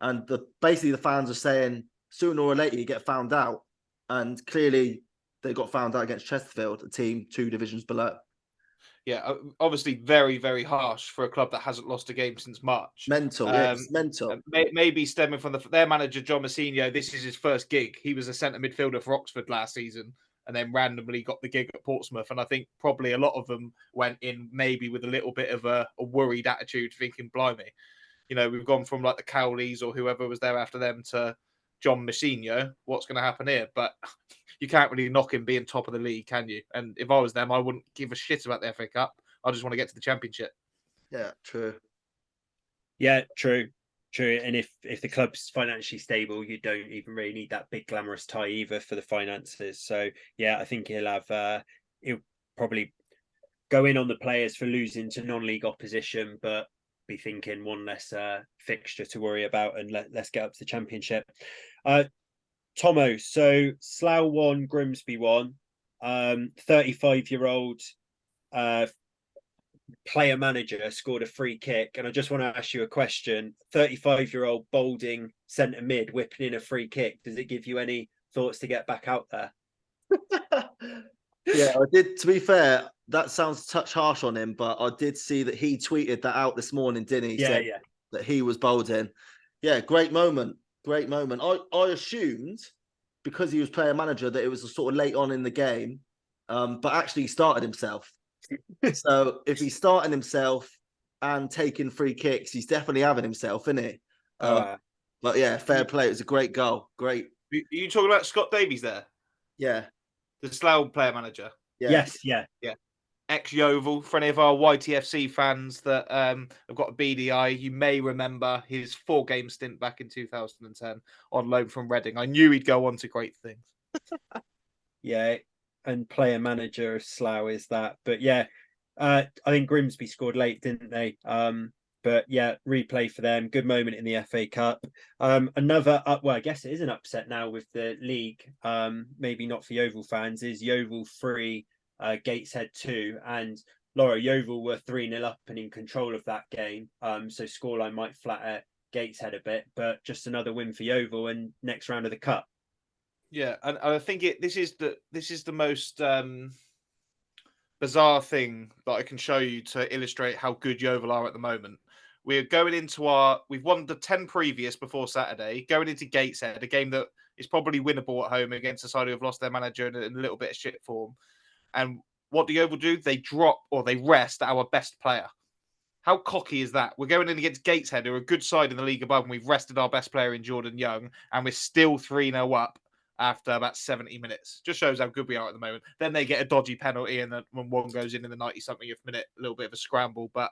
And basically the fans are saying sooner or later you get found out. And clearly they got found out against Chesterfield, a team 2 divisions below. Yeah, obviously very, very harsh for a club that hasn't lost a game since March. Mental, it's mental. Maybe stemming from their manager, John Massinho, this is his first gig. He was a centre midfielder for Oxford last season and then randomly got the gig at Portsmouth. And I think probably a lot of them went in maybe with a little bit of a worried attitude, thinking, blimey, we've gone from like the Cowleys or whoever was there after them to John Massinho. What's going to happen here? But you can't really knock him being top of the league, can you? And if I was them, I wouldn't give a shit about the FA Cup. I just want to get to the Championship. Yeah, true. Yeah, true. And if the club's financially stable, you don't even really need that big glamorous tie either for the finances. So yeah, I think he'll probably go in on the players for losing to non-league opposition, but be thinking one less fixture to worry about, and let's get up to the Championship. Tomo, so Slough 1, Grimsby 1, 35-year-old player manager scored a free kick, and I just want to ask you a question. 35-year-old balding centre mid whipping in a free kick, does it give you any thoughts to get back out there? Yeah, I did. To be fair, that sounds a touch harsh on him, but I did see that he tweeted that out this morning, didn't he? Yeah. That he was balding. Yeah, great moment. I assumed, because he was player manager, that it was sort of late on in the game, but actually he started himself. So if he's starting himself and taking free kicks, he's definitely having himself, isn't he? But yeah, fair play. It was a great goal. Great. Are you talking about Scott Davies there? Yeah. The Slough player manager? Yeah. Yes, yeah. ex-Yeovil. For any of our YTFC fans that have got a beady eye, you may remember his 4-game stint back in 2010 on loan from Reading. I knew he'd go on to great things. Yeah, and player manager of Slough is that. But yeah, I think Grimsby scored late, didn't they? But yeah, replay for them. Good moment in the FA Cup. Another well, I guess it is an upset now with the league. Maybe not for Yeovil fans. Is Yeovil 3, Gateshead 2, and Laura, Yeovil were 3-0 up and in control of that game. So scoreline might flatter Gateshead a bit, but just another win for Yeovil and next round of the cup. Yeah, and I think this is the most bizarre thing that I can show you to illustrate how good Yeovil are at the moment. We're going into we've won the 10 previous before Saturday, going into Gateshead, a game that is probably winnable at home against a side who have lost their manager in a little bit of shit form. And what do Yeovil do? They drop or they rest our best player. How cocky is that? We're going in against Gateshead, who are a good side in the league above, and we've rested our best player in Jordan Young, and we're still 3-0 up after about 70 minutes. Just shows how good we are at the moment. Then they get a dodgy penalty, and then when one goes in the 90-something minute, a little bit of a scramble. But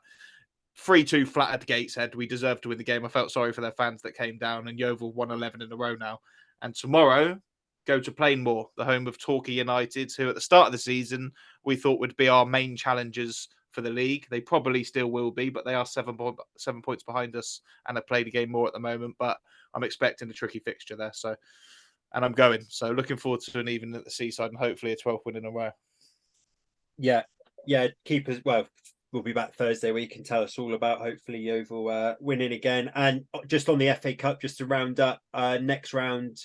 3-2 flattered Gateshead. We deserved to win the game. I felt sorry for their fans that came down, and Yeovil won 11 in a row now. And tomorrow, go to Plainmoor, the home of Torquay United, who at the start of the season we thought would be our main challengers for the league. They probably still will be, but they are 7 points behind us and have played a game more at the moment. But I'm expecting a tricky fixture there. And I'm going. So looking forward to an even at the Seaside and hopefully a 12th win in a row. Yeah. Keepers. Well, we'll be back Thursday where you can tell us all about hopefully Yeovil winning again. And just on the FA Cup, just to round up, next round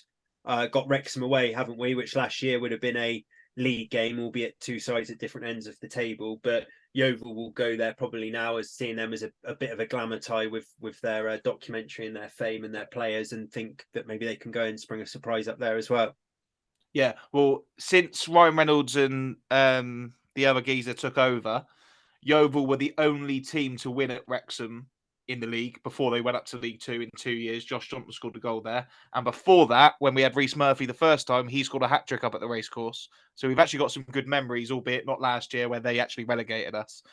got Wrexham away, haven't we? Which last year would have been a league game, albeit two sides at different ends of the table. But Yeovil will go there probably now as seeing them as a bit of a glamour tie with their documentary and their fame and their players, and think that maybe they can go and spring a surprise up there as well. Yeah, well, since Ryan Reynolds and the other geezer took over, Yeovil were the only team to win at Wrexham in the league before they went up to League Two in 2 years. Josh Johnson scored a goal there. And before that, when we had Reece Murphy the first time, he scored a hat-trick up at the racecourse. So we've actually got some good memories, albeit not last year where they actually relegated us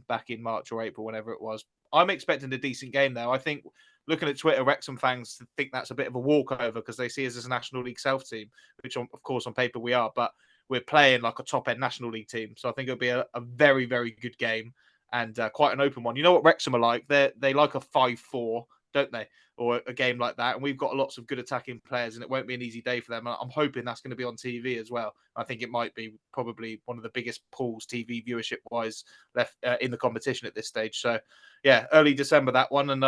back in March or April, whenever it was. I'm expecting a decent game, though. I think, looking at Twitter, Wrexham fans think that's a bit of a walkover because they see us as a National League South team, which, of course, on paper we are. But we're playing like a top-end National League team. So I think it'll be a very, very good game. And quite an open one. You know what Wrexham are like? They like a 5-4, don't they? Or a game like that. And we've got lots of good attacking players, and it won't be an easy day for them. I'm hoping that's going to be on TV as well. I think it might be probably one of the biggest pools TV viewership-wise left in the competition at this stage. So, yeah, early December, that one. And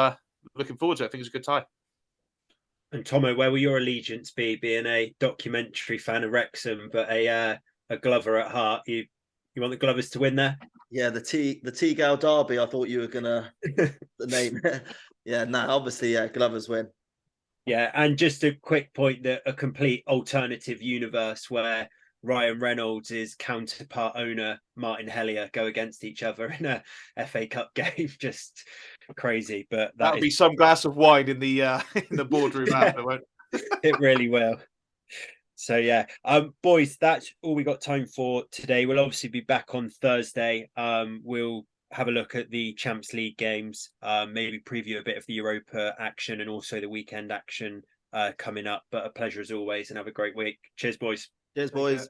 looking forward to it. I think it's a good tie. And Tomo, where will your allegiance be, being a documentary fan of Wrexham, but a Glover at heart? You want the Glovers to win there? Yeah, the Teagow Derby. I thought you were gonna the name. Yeah, no, obviously, yeah, Glovers win. Yeah, and just a quick point that a complete alternative universe where Ryan Reynolds' counterpart owner Martin Hellier go against each other in a FA Cup game. Just crazy, but that'll be some glass of wine in the boardroom after, won't it? It really will. So yeah, boys, that's all we got time for today. We'll obviously be back on Thursday. We'll have a look at the Champions League games, maybe preview a bit of the Europa action and also the weekend action coming up. But a pleasure as always, and have a great week. Cheers, boys. Cheers, boys.